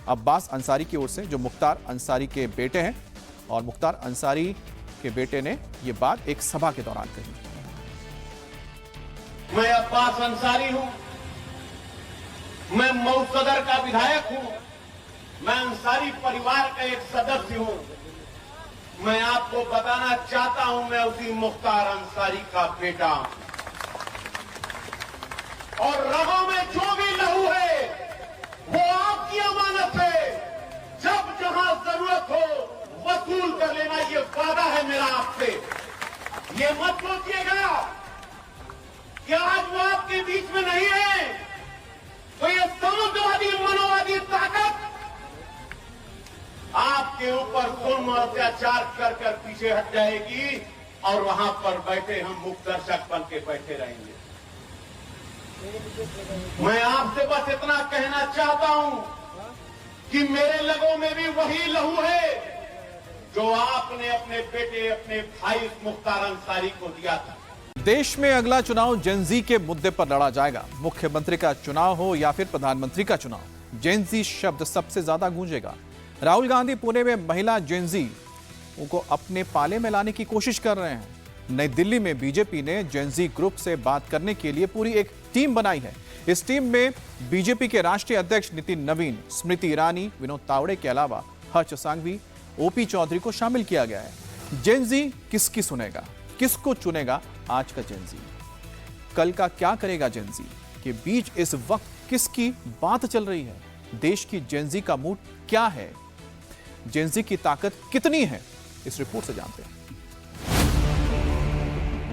अब्बास अंसारी की ओर से, जो मुख्तार अंसारी के बेटे हैं। और मुख्तार अंसारी के बेटे ने यह बात एक सभा के दौरान कही। मैं अब्बास अंसारी हूं, मैं मऊ सदर का विधायक हूं, मैं अंसारी परिवार का एक सदस्य हूं। मैं आपको बताना चाहता हूं, मैं उसी मुख्तार अंसारी का बेटा हूं। और रगों में जो भी लहू है वो आपकी अमानत है। जब जहां जरूरत हो वसूल कर लेना, ये वादा है मेरा आपसे। ये मत सोचिएगा कि आज वो आपके बीच में नहीं है, तो ये साम्यवादी मनोवादी ताकत आपके ऊपर जुल्म और अत्याचार कर कर पीछे हट जाएगी और वहां पर बैठे हम मुक्त दर्शक बन के बैठे रहेंगे। मैं आपसे बस इतना कहना चाहता हूं कि मेरे लगों में भी वही लहू है जो आपने अपने बेटे, अपने भाई मुख्तार अंसारी को दिया था। देश में अगला चुनाव जेन जी के मुद्दे पर लड़ा जाएगा। मुख्यमंत्री का चुनाव हो या फिर प्रधानमंत्री का चुनाव, जेन जी शब्द सबसे ज्यादा गूंजेगा। राहुल गांधी पुणे में महिला जेन जी को अपने पाले में लाने की कोशिश कर रहे हैं। नई दिल्ली में बीजेपी ने जेन जी ग्रुप से बात करने के लिए पूरी एक टीम बनाई है। इस टीम में बीजेपी के राष्ट्रीय अध्यक्ष नितिन नवीन, स्मृति ईरानी, विनोद तावड़े के अलावा हर्ष सांघवी, ओपी चौधरी को शामिल किया गया है। जेन जी किसकी सुनेगा, किसको चुनेगा आज का जेन जी? कल का क्या करेगा जेन जी के बीच इस वक्त किसकी बात चल रही है? देश की जेन जी का मूड क्या है? जेन जी की ताकत कितनी है? इस रिपोर्ट से जानते हैं।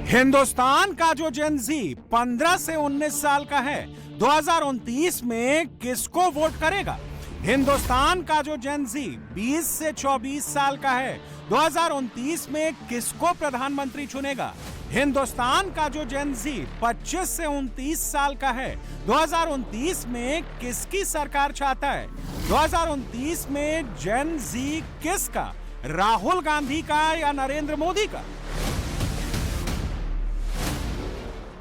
हिंदुस्तान का जो जेन जी 15 से 19 साल का है, 2029 में किसको वोट करेगा? हिंदुस्तान का जो जेन जी 20 से 24 साल का है, 2029 में किसको प्रधानमंत्री चुनेगा? हिंदुस्तान का जो जेन जी 25 से 29 साल का है, 2029 में किसकी सरकार चाहता है? 2029 में जेन जी किसका? राहुल गांधी का या नरेंद्र मोदी का?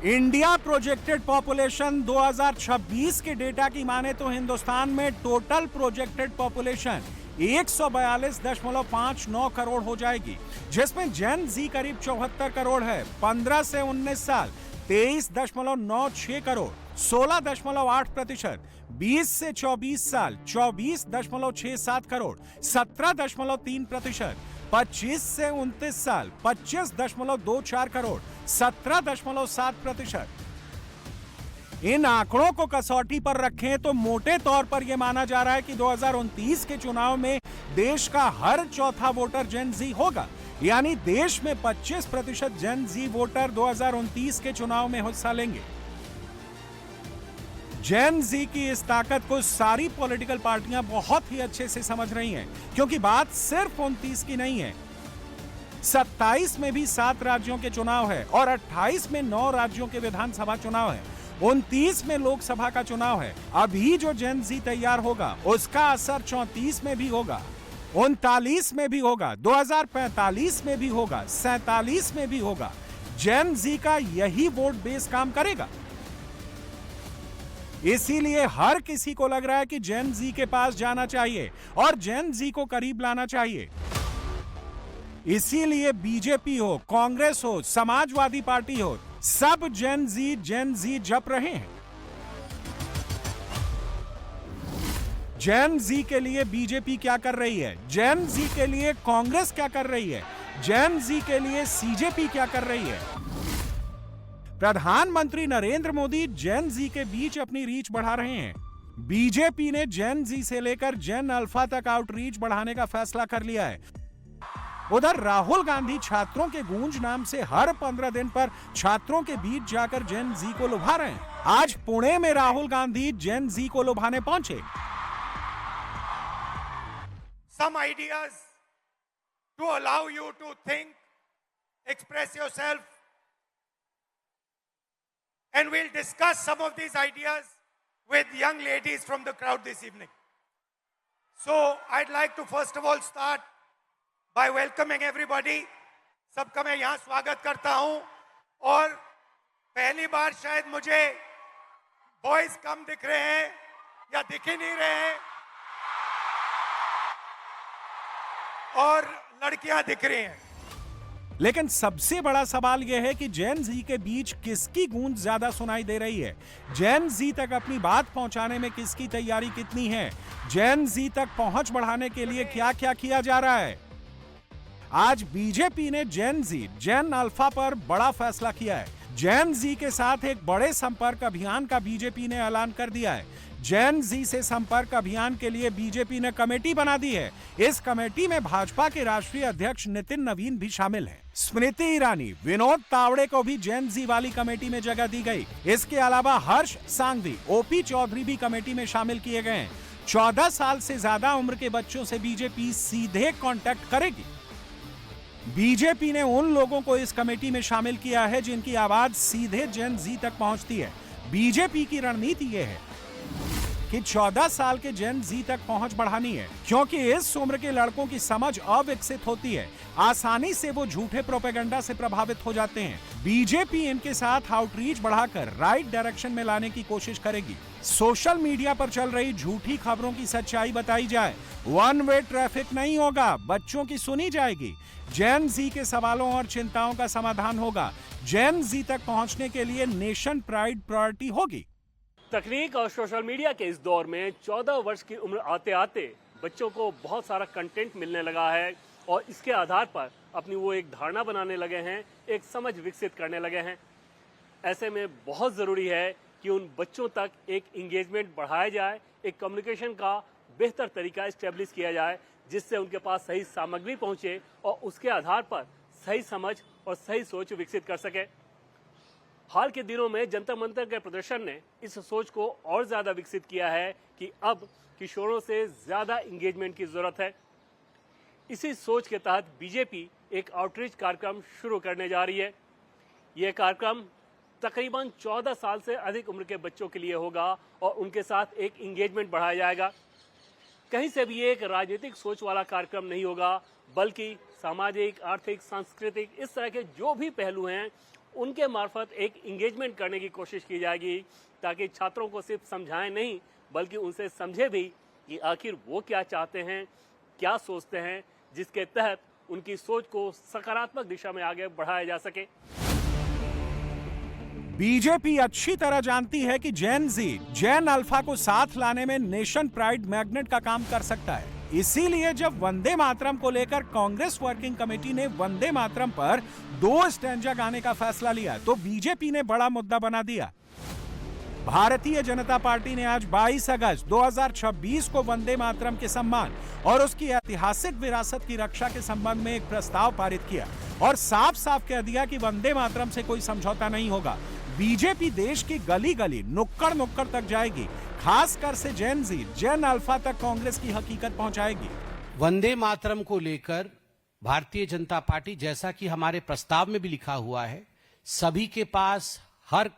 इंडिया प्रोजेक्टेड पॉपुलेशन 2026 के डेटा की माने तो हिंदुस्तान में टोटल प्रोजेक्टेड पॉपुलेशन 142.59 करोड़ हो जाएगी, जिसमें जेन जी करीब 74 करोड़ है। 15 से 19 साल 23.96 करोड़, 16.8%। 20 से 24 साल 24.67 करोड़, 17.3%। 25 से 29 साल 25.24 करोड़, 17.7%। इन आंकड़ों को कसौटी पर रखें तो मोटे तौर पर यह माना जा रहा है कि 2029 के चुनाव में देश का हर चौथा वोटर जेन जी होगा, यानी देश में 25% जेन जी वोटर 2029 के चुनाव में हिस्सा लेंगे। जेन जी की इस ताकत को सारी पॉलिटिकल पार्टियां बहुत ही अच्छे से समझ रही हैं, क्योंकि बात सिर्फ 29 की नहीं है। 27 में भी 7 राज्यों के चुनाव है और 28 में 9 राज्यों के विधानसभा चुनाव है। 29 में लोकसभा का चुनाव है। अभी जो जेन जी तैयार होगा उसका असर 34 में भी होगा, 39 में भी होगा, 2045 में भी होगा, 47 में भी होगा। जेन जी का यही वोट बेस काम करेगा। इसीलिए हर किसी को लग रहा है कि जेन जी के पास जाना चाहिए और जेन जी को करीब लाना चाहिए। इसीलिए बीजेपी हो, कांग्रेस हो, समाजवादी पार्टी हो, सब जेन जी जप रहे हैं। जेन जी के लिए बीजेपी क्या कर रही है, जेन जी के लिए कांग्रेस क्या कर रही है, जेन जी के लिए सीजेपी क्या कर रही है। प्रधानमंत्री नरेंद्र मोदी जेन जी के बीच अपनी रीच बढ़ा रहे हैं। बीजेपी ने जेन जी से लेकर जेन अल्फा तक आउटरीच बढ़ाने का फैसला कर लिया है। उधर राहुल गांधी छात्रों के गूंज नाम से हर 15 दिन पर छात्रों के बीच जाकर जेन जी को लुभा रहे हैं। आज पुणे में राहुल गांधी जेन जी को लुभाने पहुंचे। Some ideas to allow you to think, express yourself, and we'll discuss some of these ideas with young ladies from the crowd this evening. So I'd like to first of all start by welcoming everybody. सबका मैं यहाँ स्वागत करता हूँ और पहली बार शायद मुझे बॉयज कम दिख रहे हैं या दिख ही नहीं रहे हैं और लड़कियां दिख रही हैं। लेकिन सबसे बड़ा सवाल यह है कि जेन जी के बीच किसकी गूंज ज्यादा सुनाई दे रही है, जेन जी तक अपनी बात पहुंचाने में किसकी तैयारी कितनी है, जेन जी तक पहुंच बढ़ाने के लिए क्या क्या किया जा रहा है। आज बीजेपी ने जेन अल्फा पर बड़ा फैसला किया है। जेन जी के साथ एक बड़े संपर्क अभियान का बीजेपी ने ऐलान कर दिया है। जेन जी से संपर्क अभियान के लिए बीजेपी ने कमेटी बना दी है। इस कमेटी में भाजपा के राष्ट्रीय अध्यक्ष नितिन नवीन भी शामिल हैं। स्मृति ईरानी, विनोद तावड़े को भी जेन जी वाली कमेटी में जगह दी गई। इसके अलावा हर्ष सांघवी, ओपी चौधरी भी कमेटी में शामिल किए गए हैं। 14 साल से ज्यादा उम्र के बच्चों से बीजेपी सीधे कांटेक्ट करेगी। बीजेपी ने उन लोगों को इस कमेटी में शामिल किया है जिनकी आवाज सीधे जेन जी तक पहुंचती है। बीजेपी की रणनीति यह है कि 14 साल के जेन जी तक पहुंच बढ़ानी है, क्योंकि इस उम्र के लड़कों की समझ अविकसित होती है। आसानी से वो झूठे प्रोपेगेंडा से प्रभावित हो जाते हैं। बीजेपी इनके साथ आउटरीच बढ़ाकर राइट डायरेक्शन में लाने की कोशिश करेगी। सोशल मीडिया पर चल रही झूठी खबरों की सच्चाई बताई जाए। वन वे ट्रैफिक नहीं होगा, बच्चों की सुनी जाएगी। जेन जी के सवालों और चिंताओं का समाधान होगा। जेन जी तक पहुंचने के लिए नेशन प्राइड प्रायोरिटी होगी। तकनीक और सोशल मीडिया के इस दौर में 14 वर्ष की उम्र आते आते बच्चों को बहुत सारा कंटेंट मिलने लगा है और इसके आधार पर अपनी वो एक धारणा बनाने लगे हैं, एक समझ विकसित करने लगे हैं। ऐसे में बहुत ज़रूरी है कि उन बच्चों तक एक इंगेजमेंट बढ़ाया जाए, एक कम्युनिकेशन का बेहतर तरीका इस्टेब्लिश किया जाए, जिससे उनके पास सही सामग्री पहुँचे और उसके आधार पर सही समझ और सही सोच विकसित कर सके। हाल के दिनों में जंतर मंतर के प्रदर्शन ने इस सोच को और ज्यादा विकसित किया है कि अब किशोरों से ज्यादा इंगेजमेंट की जरूरत है। इसी सोच के तहत बीजेपी एक आउटरीच कार्यक्रम शुरू करने जा रही है। यह कार्यक्रम तकरीबन 14 साल से अधिक उम्र के बच्चों के लिए होगा और उनके साथ एक इंगेजमेंट बढ़ाया जाएगा। कहीं से भी एक राजनीतिक सोच वाला कार्यक्रम नहीं होगा, बल्कि सामाजिक, आर्थिक, सांस्कृतिक इस तरह के जो भी पहलू हैं उनके मार्फत एक इंगेजमेंट करने की कोशिश की जाएगी, ताकि छात्रों को सिर्फ समझाएं नहीं बल्कि उनसे समझे भी कि आखिर वो क्या चाहते हैं, क्या सोचते हैं, जिसके तहत उनकी सोच को सकारात्मक दिशा में आगे बढ़ाया जा सके। बीजेपी अच्छी तरह जानती है कि जेन अल्फा को साथ लाने में नेशन प्राइड मैग्नेट का काम कर सकता है। इसीलिए जब वंदे मातरम को लेकर कांग्रेस वर्किंग कमेटी ने वंदे मातरम पर 2 स्टैंजा गाने का फैसला लिया तो बीजेपी ने बड़ा मुद्दा बना दिया। भारतीय जनता पार्टी ने आज 22 अगस्त 2026 को वंदे मातरम के सम्मान और उसकी ऐतिहासिक विरासत की रक्षा के संबंध में एक प्रस्ताव पारित किया और साफ साफ कह दिया कि वंदे मातरम से कोई समझौता नहीं होगा। बीजेपी देश की गली गली, नुक्कड़ नुक्कड़ तक जाएगी, खासकर से जेन अल्फा तक कांग्रेस की हकीकत पहुंचाएगी। वंदे मातरम को लेकर भारतीय जनता पार्टी, जैसा कि हमारे प्रस्ताव में भी लिखा हुआ है, सभी के पास हर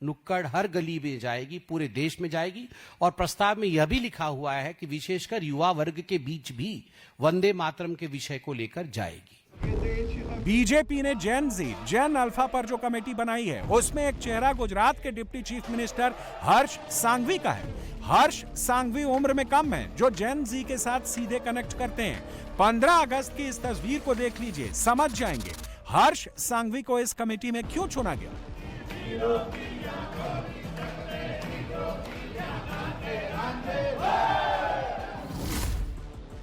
नुक्कड़, हर गली में जाएगी, पूरे देश में जाएगी। और प्रस्ताव में यह भी लिखा हुआ है कि विशेषकर युवा वर्ग के बीच भी वंदे मातरम के विषय को लेकर जाएगी। बीजेपी ने जेन अल्फा पर जो कमेटी बनाई है उसमें एक चेहरा गुजरात के डिप्टी चीफ मिनिस्टर हर्ष सांघवी का है। हर्ष सांघवी उम्र में कम है, जो जेन जी के साथ सीधे कनेक्ट करते हैं। 15 अगस्त की इस तस्वीर को देख लीजिए, समझ जाएंगे हर्ष सांघवी को इस कमेटी में क्यों चुना गया।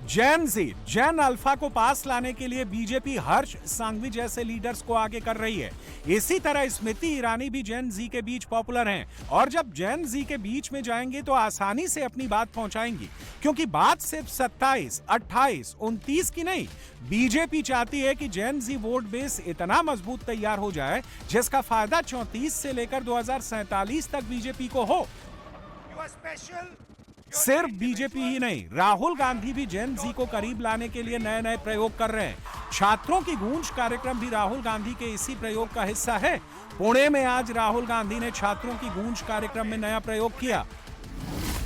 जेन अल्फा को पास लाने के लिए बीजेपी हर्ष सांघवी जैसे लीडर्स को आगे कर रही है। इसी तरह स्मृति ईरानी भी जेन जी के बीच पॉपुलर हैं और जब जेन जी के बीच में जाएंगे तो आसानी से अपनी बात पहुंचाएंगी, क्योंकि बात सिर्फ 27, 28, 29 की नहीं। बीजेपी चाहती है कि जेन जी वोट बेस इतना मजबूत तैयार हो जाए जिसका फायदा 34 से लेकर 2047 तक बीजेपी को हो। सिर्फ बीजेपी ही नहीं, राहुल गांधी भी जेन जी को करीब लाने के लिए नए नए प्रयोग कर रहे हैं। छात्रों की गूंज कार्यक्रम भी राहुल गांधी के इसी प्रयोग का हिस्सा है। पुणे में आज राहुल गांधी ने छात्रों की गूंज कार्यक्रम में नया प्रयोग किया।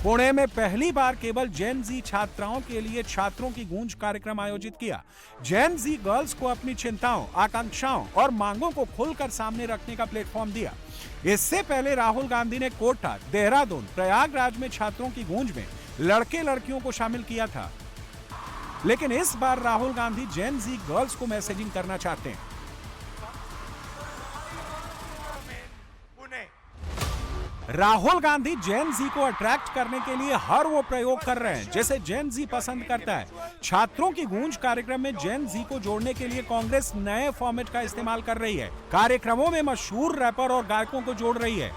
पुणे में पहली बार केवल जेन जी छात्राओं के लिए छात्रों की गूंज कार्यक्रम आयोजित किया। जेन जी गर्ल्स को अपनी चिंताओं, आकांक्षाओं और मांगों को खुलकर सामने रखने का प्लेटफॉर्म दिया। इससे पहले राहुल गांधी ने कोटा, देहरादून, प्रयागराज में छात्रों की गूंज में लड़के लड़कियों को शामिल किया था, लेकिन इस बार राहुल गांधी जेन जी गर्ल्स को मैसेजिंग करना चाहते हैं। राहुल गांधी जेन जी को अट्रैक्ट करने के लिए हर वो प्रयोग कर रहे हैं जैसे जेन जी पसंद करता है। छात्रों की गूंज कार्यक्रम में जेन जी को जोड़ने के लिए कांग्रेस नए फॉर्मेट का इस्तेमाल कर रही है। कार्यक्रमों में मशहूर रैपर और गायकों को जोड़ रही है।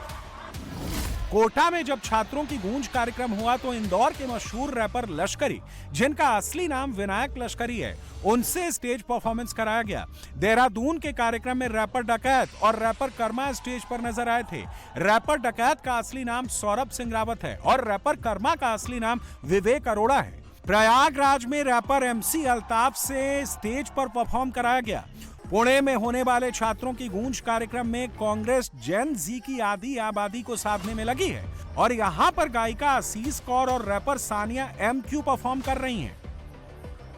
कोटा में जब छात्रों की गूंज कार्यक्रम हुआ तो इंदौर के मशहूर रैपर लश्करी, जिनका असली नाम विनायक लश्करी है, उनसे स्टेज परफॉर्मेंस कराया गया। देहरादून के कार्यक्रम में रैपर डकैत और रैपर कर्मा स्टेज पर नजर आए थे। रैपर डकैत का असली नाम सौरभ सिंह रावत है और रैपर कर्मा का असली नाम विवेक अरोड़ा है। प्रयागराज में रैपर एमसी अल्ताफ से स्टेज पर परफॉर्म कराया गया। पुणे में होने वाले छात्रों की गूंज कार्यक्रम में कांग्रेस जेन जी की आधी आबादी को साधने में लगी है और यहाँ पर गायिका आशीष कौर और रैपर सानिया एमक्यू परफॉर्म कर रही हैं।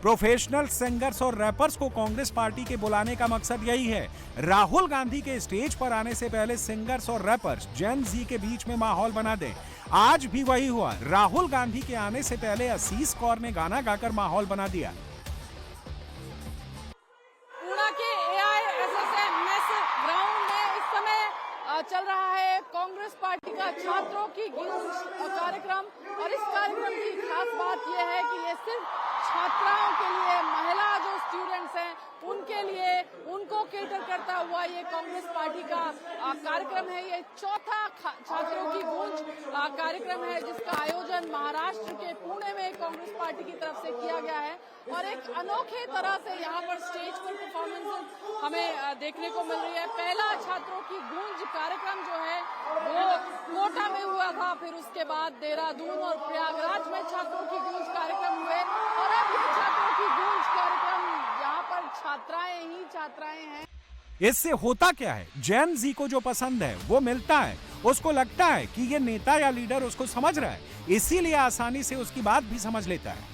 प्रोफेशनल सिंगर्स और रैपर्स को कांग्रेस पार्टी के बुलाने का मकसद यही है। राहुल गांधी के स्टेज पर आने से पहले सिंगर्स और रैपर्स जेन जी के बीच में माहौल बना दें। आज भी वही हुआ। राहुल गांधी के आने से पहले आशीष कौर ने गाना गाकर माहौल बना दिया। चल रहा है कांग्रेस पार्टी का छात्रों की गूंज कार्यक्रम और इस कार्यक्रम की खास बात यह है कि ये सिर्फ छात्राओं के लिए, महिला जो स्टूडेंट्स हैं उनके लिए, उनको केटर करता हुआ ये कांग्रेस पार्टी का कार्यक्रम है। ये चौथा छात्रों की गूंज कार्यक्रम है जिसका आयोजन महाराष्ट्र के पुणे में कांग्रेस पार्टी की तरफ से किया गया है और एक अनोखे तरह से यहाँ पर स्टेज पर परफॉर्मेंस हमें देखने को मिल रही है। पहला छात्रों की गूंज कार्यक्रम जो है वो कोटा में हुआ था, फिर उसके बाद देहरादून और प्रयागराज में छात्रों की गूंज कार्यक्रम हुए और अब ये छात्रों की गूंज कार्यक्रम यहाँ पर छात्राएं हैं। इससे होता क्या है, जेन जी को जो पसंद है वो मिलता है। उसको लगता है कि ये नेता या लीडर उसको समझ रहा है, इसीलिए आसानी से उसकी बात भी समझ लेता है।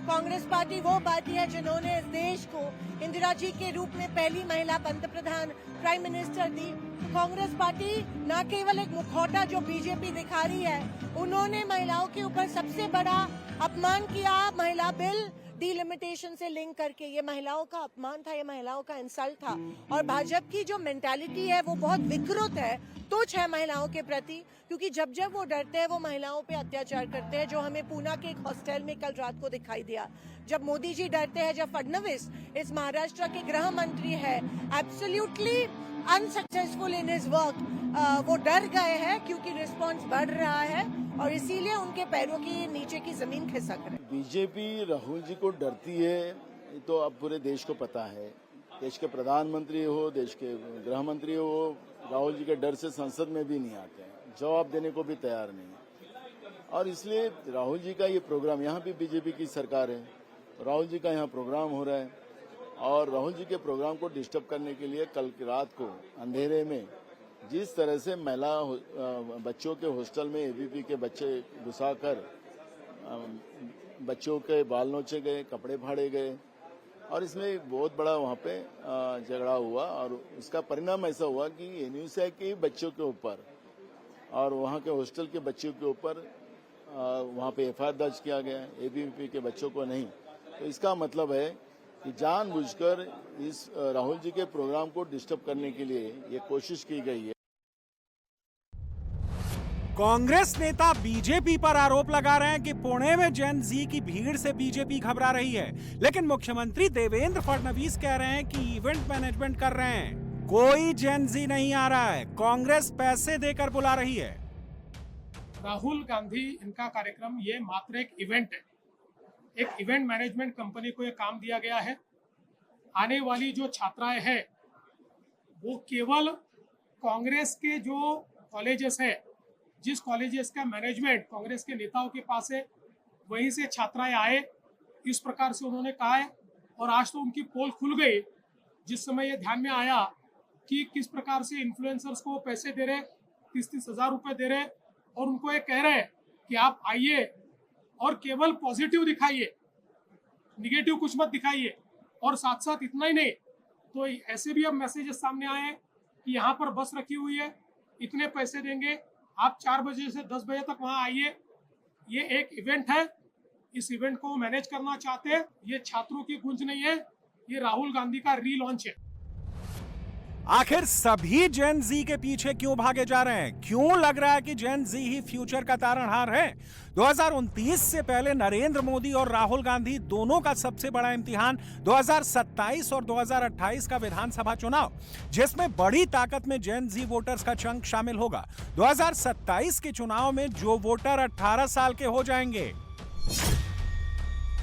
कांग्रेस पार्टी वो पार्टी है जिन्होंने इस देश को इंदिरा जी के रूप में पहली महिला पंतप्रधान प्राइम मिनिस्टर दी। कांग्रेस पार्टी न केवल एक मुखौटा जो बीजेपी दिखा रही है, उन्होंने महिलाओं के ऊपर सबसे बड़ा अपमान किया। महिला बिल डिलिमिटेशन से लिंक करके, ये महिलाओं का अपमान था, ये महिलाओं का इंसल्ट था। और भाजपा की जो मेंटालिटी है वो बहुत विकृत है, तुच्छ है महिलाओं के प्रति, क्योंकि जब जब वो डरते हैं वो महिलाओं पे अत्याचार करते हैं, जो हमें पूना के एक हॉस्टल में कल रात को दिखाई दिया। जब मोदी जी डरते हैं, जब फडणवीस इस महाराष्ट्र के गृह मंत्री है, absolutely unsuccessful in his work, वो डर गए हैं क्योंकि रिस्पांस बढ़ रहा है और इसीलिए उनके पैरों की नीचे की जमीन खिसक रही है। बीजेपी राहुल जी को डरती है, तो अब पूरे देश को पता है। देश के प्रधानमंत्री हो, देश के गृह मंत्री हो, राहुल जी के डर से संसद में भी नहीं आते हैं, जवाब देने को भी तैयार नहीं। और इसलिए राहुल जी का ये प्रोग्राम, यहाँ भी बीजेपी की सरकार है, राहुल जी का यहाँ प्रोग्राम हो रहा है और राहुल जी के प्रोग्राम को डिस्टर्ब करने के लिए कल की रात को अंधेरे में जिस तरह से महिला बच्चों के हॉस्टल में एबीपी के बच्चे घुसाकर बच्चों के बाल नोचे गए, कपड़े फाड़े गए और इसमें बहुत बड़ा वहाँ पे झगड़ा हुआ और उसका परिणाम ऐसा हुआ कि एनयूसीआई के बच्चों के ऊपर और वहाँ के हॉस्टल के बच्चों के ऊपर वहाँ पे एफआईआर दर्ज किया गया, एबीवीपी के बच्चों को नहीं। तो इसका मतलब है कि जानबूझकर इस राहुल जी के प्रोग्राम को डिस्टर्ब करने के लिए ये कोशिश की गई है। कांग्रेस नेता बीजेपी पर आरोप लगा रहे हैं कि पुणे में जेन जी की भीड़ से बीजेपी घबरा रही है, लेकिन मुख्यमंत्री देवेंद्र फडणवीस कह रहे हैं कि इवेंट मैनेजमेंट कर रहे हैं। कोई जेन जी नहीं आ रहा है, कांग्रेस पैसे देकर बुला रही है। राहुल गांधी इनका कार्यक्रम ये मात्र एक इवेंट है। एक इवेंट मैनेजमेंट कंपनी को ये काम दिया गया है। आने वाली जो छात्राएं हैं वो केवल कांग्रेस के जो कॉलेजेस है, जिस कॉलेजेस का मैनेजमेंट कांग्रेस के नेताओं के पास है, वहीं से छात्राएं आए, इस प्रकार से उन्होंने कहा है। और आज तो उनकी पोल खुल गई जिस समय ये ध्यान में आया कि किस प्रकार से इन्फ्लुएंसर्स को पैसे दे रहे, 30-30 हजार रुपए दे रहे और उनको ये कह रहे कि आप आइए और केवल पॉजिटिव दिखाइए, निगेटिव कुछ मत दिखाइए। और साथ साथ इतना ही नहीं, तो ऐसे भी अब मैसेजेस सामने आए हैं कि यहाँ पर बस रखी हुई है, इतने पैसे देंगे, आप 4 बजे से 10 बजे तक वहाँ आइए। ये एक इवेंट है, इस इवेंट को मैनेज करना चाहते हैं। ये छात्रों की गूंज नहीं है, ये राहुल गांधी का रीलॉन्च है। आखिर सभी जेन जी के पीछे क्यों भागे जा रहे हैं? क्यों लग रहा है कि जेन जी ही फ्यूचर का तारणहार है? 2029 से पहले नरेंद्र मोदी और राहुल गांधी दोनों का सबसे बड़ा इम्तिहान 2027 और 2028 का विधानसभा चुनाव, जिसमें बड़ी ताकत में जेन जी वोटर्स का चंक शामिल होगा। 2027 के चुनाव में जो वोटर 18 साल के हो जाएंगे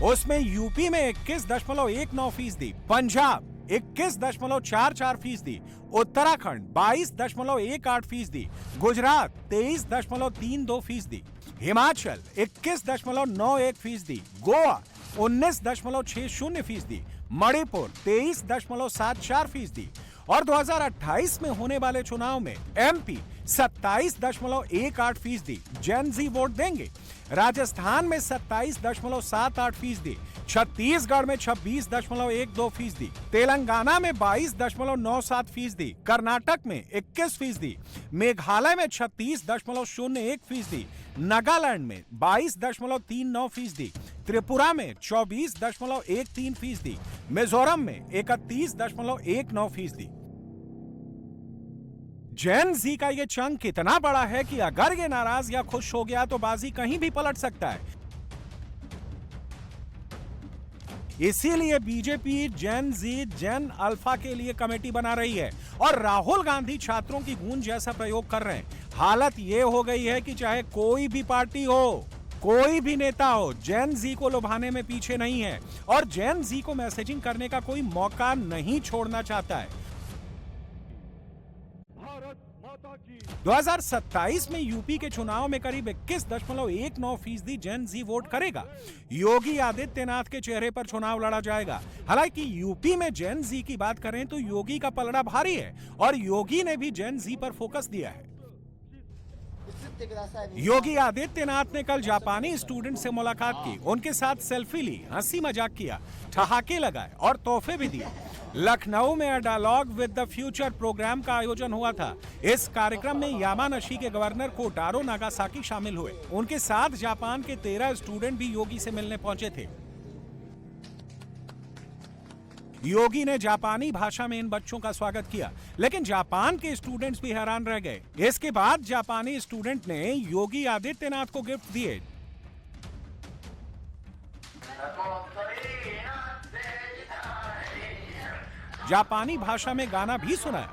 उसमें यूपी में 21.19%, पंजाब 21.44%, उत्तराखंड 22.18%, गुजरात 23.32%, हिमाचल 21.91%, गोवा 19.60%, मणिपुर 23.74% और 2028 में होने वाले चुनाव में एमपी 27.18% जेन जी वोट देंगे। राजस्थान में 27.78%, छत्तीसगढ़ में 26.12%, तेलंगाना में 22.97%, कर्नाटक में 21%, मेघालय में 36.01%, नागालैंड में 22.39%, त्रिपुरा में 24.13%, मिजोरम में 31.19%। जेन जी का ये चंक कितना बड़ा है कि अगर ये नाराज या खुश हो गया तो बाजी कहीं भी पलट सकता है। इसीलिए बीजेपी जेन जी जेन अल्फा के लिए कमेटी बना रही है और राहुल गांधी छात्रों की गूंज जैसा प्रयोग कर रहे हैं। हालत ये हो गई है कि चाहे कोई भी पार्टी हो, कोई भी नेता हो, जेन जी को लुभाने में पीछे नहीं है और जेन जी को मैसेजिंग करने का कोई मौका नहीं छोड़ना चाहता है। 2027 में यूपी के चुनाव में करीब 21.19% जेन जी वोट करेगा। योगी आदित्यनाथ के चेहरे पर चुनाव लड़ा जाएगा। हालांकि यूपी में जेन जी की बात करें तो योगी का पलड़ा भारी है और योगी ने भी जेन जी पर फोकस दिया है। योगी आदित्यनाथ ने कल जापानी स्टूडेंट से मुलाकात की, उनके साथ सेल्फी ली, हंसी मजाक किया, ठहाके लगाए और तोहफे भी दिए। लखनऊ में dialogue with the future programme का आयोजन हुआ था। इस कार्यक्रम में यामानाशी के गवर्नर कोटारो नागासाकी शामिल हुए। उनके साथ जापान के 13 स्टूडेंट भी योगी से मिलने पहुंचे थे। योगी ने जापानी भाषा में इन बच्चों का स्वागत किया, लेकिन जापान के स्टूडेंट्स भी हैरान रह गए। इसके बाद जापानी स्टूडेंट ने योगी आदित्यनाथ को गिफ्ट दिए। जापानी भाषा में गाना भी सुनाया।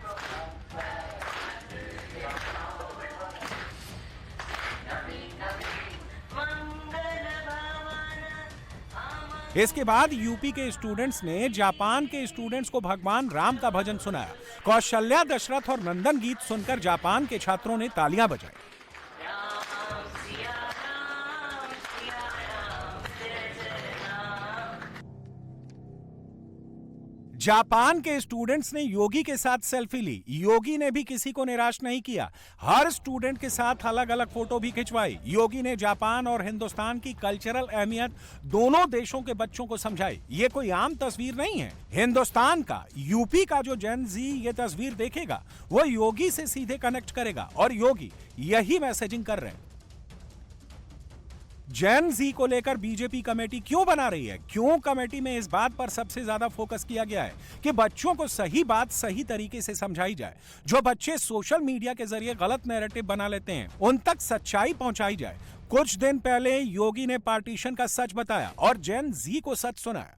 इसके बाद यूपी के स्टूडेंट्स ने जापान के स्टूडेंट्स को भगवान राम का भजन सुनाया। कौशल्या, दशरथ और नंदन गीत सुनकर जापान के छात्रों ने तालियां बजाई। जापान के स्टूडेंट्स ने योगी के साथ सेल्फी ली। योगी ने भी किसी को निराश नहीं किया, हर स्टूडेंट के साथ अलग अलग फोटो भी खिंचवाई। योगी ने जापान और हिंदुस्तान की कल्चरल अहमियत दोनों देशों के बच्चों को समझाई। ये कोई आम तस्वीर नहीं है। हिंदुस्तान का, यूपी का जो जेन जी ये तस्वीर देखेगा वो योगी से सीधे कनेक्ट करेगा और योगी यही मैसेजिंग कर रहे हैं। जेन जी को लेकर बीजेपी कमेटी क्यों बना रही है? क्यों कमेटी में इस बात पर सबसे ज्यादा फोकस किया गया है कि बच्चों को सही बात सही तरीके से समझाई जाए। जो बच्चे सोशल मीडिया के जरिए गलत नैरेटिव बना लेते हैं उन तक सच्चाई पहुंचाई जाए। कुछ दिन पहले योगी ने पार्टीशन का सच बताया और जेन जी को सच सुनाया।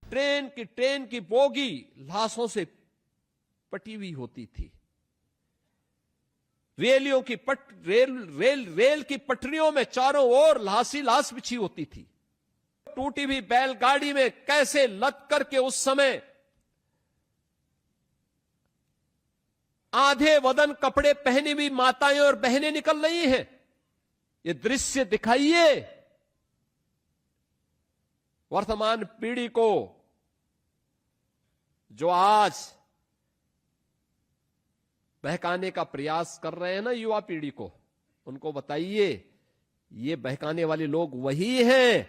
ट्रेन की बोगी लाशों से पटी हुई होती थी। रेल की पटरियों में चारों ओर लाश बिछी होती थी। टूटी हुई बैलगाड़ी में कैसे लद करके उस समय आधे वदन कपड़े पहनी हुई माताएं और बहनें निकल रही हैं। ये दृश्य दिखाइए वर्तमान पीढ़ी को, जो आज बहकाने का प्रयास कर रहे हैं ना युवा पीढ़ी को, उनको बताइए ये बहकाने वाले लोग वही हैं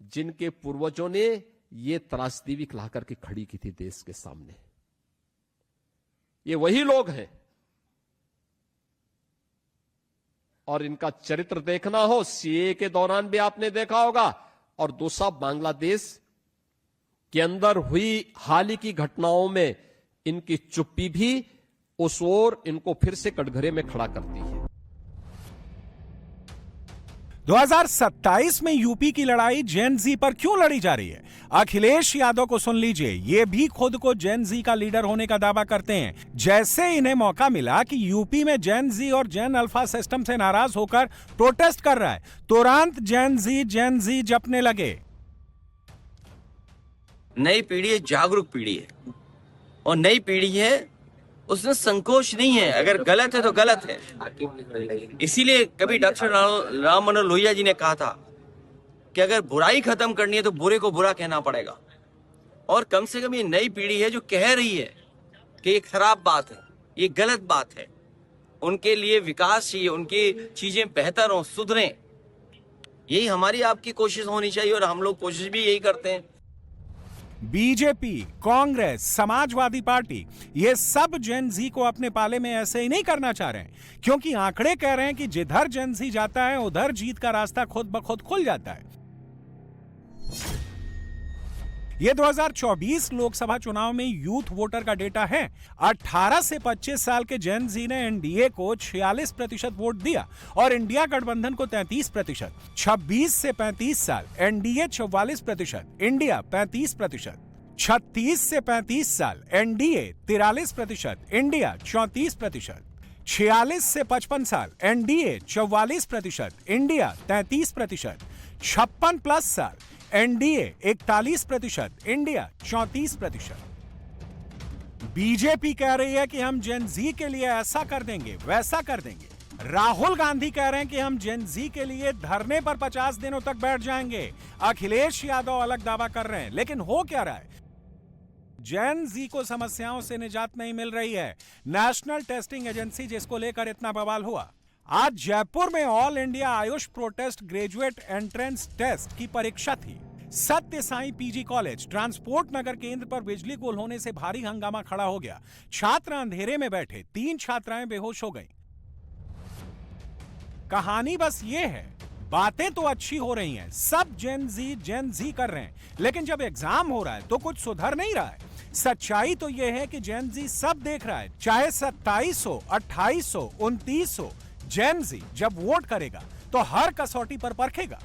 जिनके पूर्वजों ने ये त्रासदी भी खिला करके खड़ी की थी देश के सामने। ये वही लोग हैं। और इनका चरित्र देखना हो, सीए के दौरान भी आपने देखा होगा, और दूसरा बांग्लादेश के अंदर हुई हाल ही की घटनाओं में इनकी चुप्पी भी उस ओर इनको फिर से कटघरे में खड़ा करती है। 2027 में यूपी की लड़ाई जेन जी पर क्यों लड़ी जा रही है? अखिलेश यादव को सुन लीजिए, ये भी खुद को जेन जी का लीडर होने का दावा करते हैं। जैसे इन्हें मौका मिला कि यूपी में जेन जी और जेन अल्फा सिस्टम से नाराज होकर प्रोटेस्ट कर रहा है, तुरंत जेन जी जपने लगे। नई पीढ़ी है, जागरूक पीढ़ी है, और नई पीढ़ी है उसमें संकोच नहीं है। अगर गलत है तो गलत है। इसीलिए कभी डॉक्टर राम मनोहर लोहिया जी ने कहा था कि अगर बुराई खत्म करनी है तो बुरे को बुरा कहना पड़ेगा। और कम से कम ये नई पीढ़ी है जो कह रही है कि ये खराब बात है, ये गलत बात है, उनके लिए विकास चाहिए, उनकी चीजें बेहतर हो, सुधरें। यही हमारी आपकी कोशिश होनी चाहिए और हम लोग कोशिश भी यही करते हैं। बीजेपी, कांग्रेस, समाजवादी पार्टी, ये सब जेन जी को अपने पाले में ऐसे ही नहीं करना चाह रहे हैं, क्योंकि आंकड़े कह रहे हैं कि जिधर जेन जी जाता है उधर जीत का रास्ता खुद ब खुद खुल जाता है। ये 2024 लोकसभा चुनाव में यूथ वोटर का डेटा है। 18 से 25 साल के जेन जी ने एनडीए को 46% वोट दिया और इंडिया गठबंधन को 33%। 26 से 35 साल एनडीए 44%, इंडिया 35%। 36 से 35 साल एनडीए 43%, इंडिया 34%। 46 से 55 साल एनडीए 44%, इंडिया 33%। 56 प्लस साल एनडीए 41%, इंडिया 34%। बीजेपी कह रही है कि हम जेन जी के लिए ऐसा कर देंगे, वैसा कर देंगे। राहुल गांधी कह रहे हैं कि हम जेन जी के लिए धरने पर 50 दिनों तक बैठ जाएंगे। अखिलेश यादव अलग दावा कर रहे हैं, लेकिन हो क्या रहा है? जेन जी को समस्याओं से निजात नहीं मिल रही है। नेशनल टेस्टिंग एजेंसी जिसको लेकर इतना बवाल हुआ, आज जयपुर में all India AYUSH post graduate entrance test की परीक्षा थी। Satya Sai PG college transport Nagar केंद्र पर बिजली गुल होने से भारी हंगामा खड़ा हो गया। छात्र अंधेरे में बैठे, 3 छात्राएं बेहोश हो गईं। कहानी बस ये है, बातें तो अच्छी हो रही हैं, सब जेन जी कर रहे हैं, लेकिन जब एग्जाम हो रहा है तो कुछ सुधर नहीं रहा है। सच्चाई तो यह है कि जेन जी सब देख रहा है, चाहे 27 हो, 28 हो, 29 हो। जेन जी जब वोट करेगा तो हर कसौटी पर परखेगा।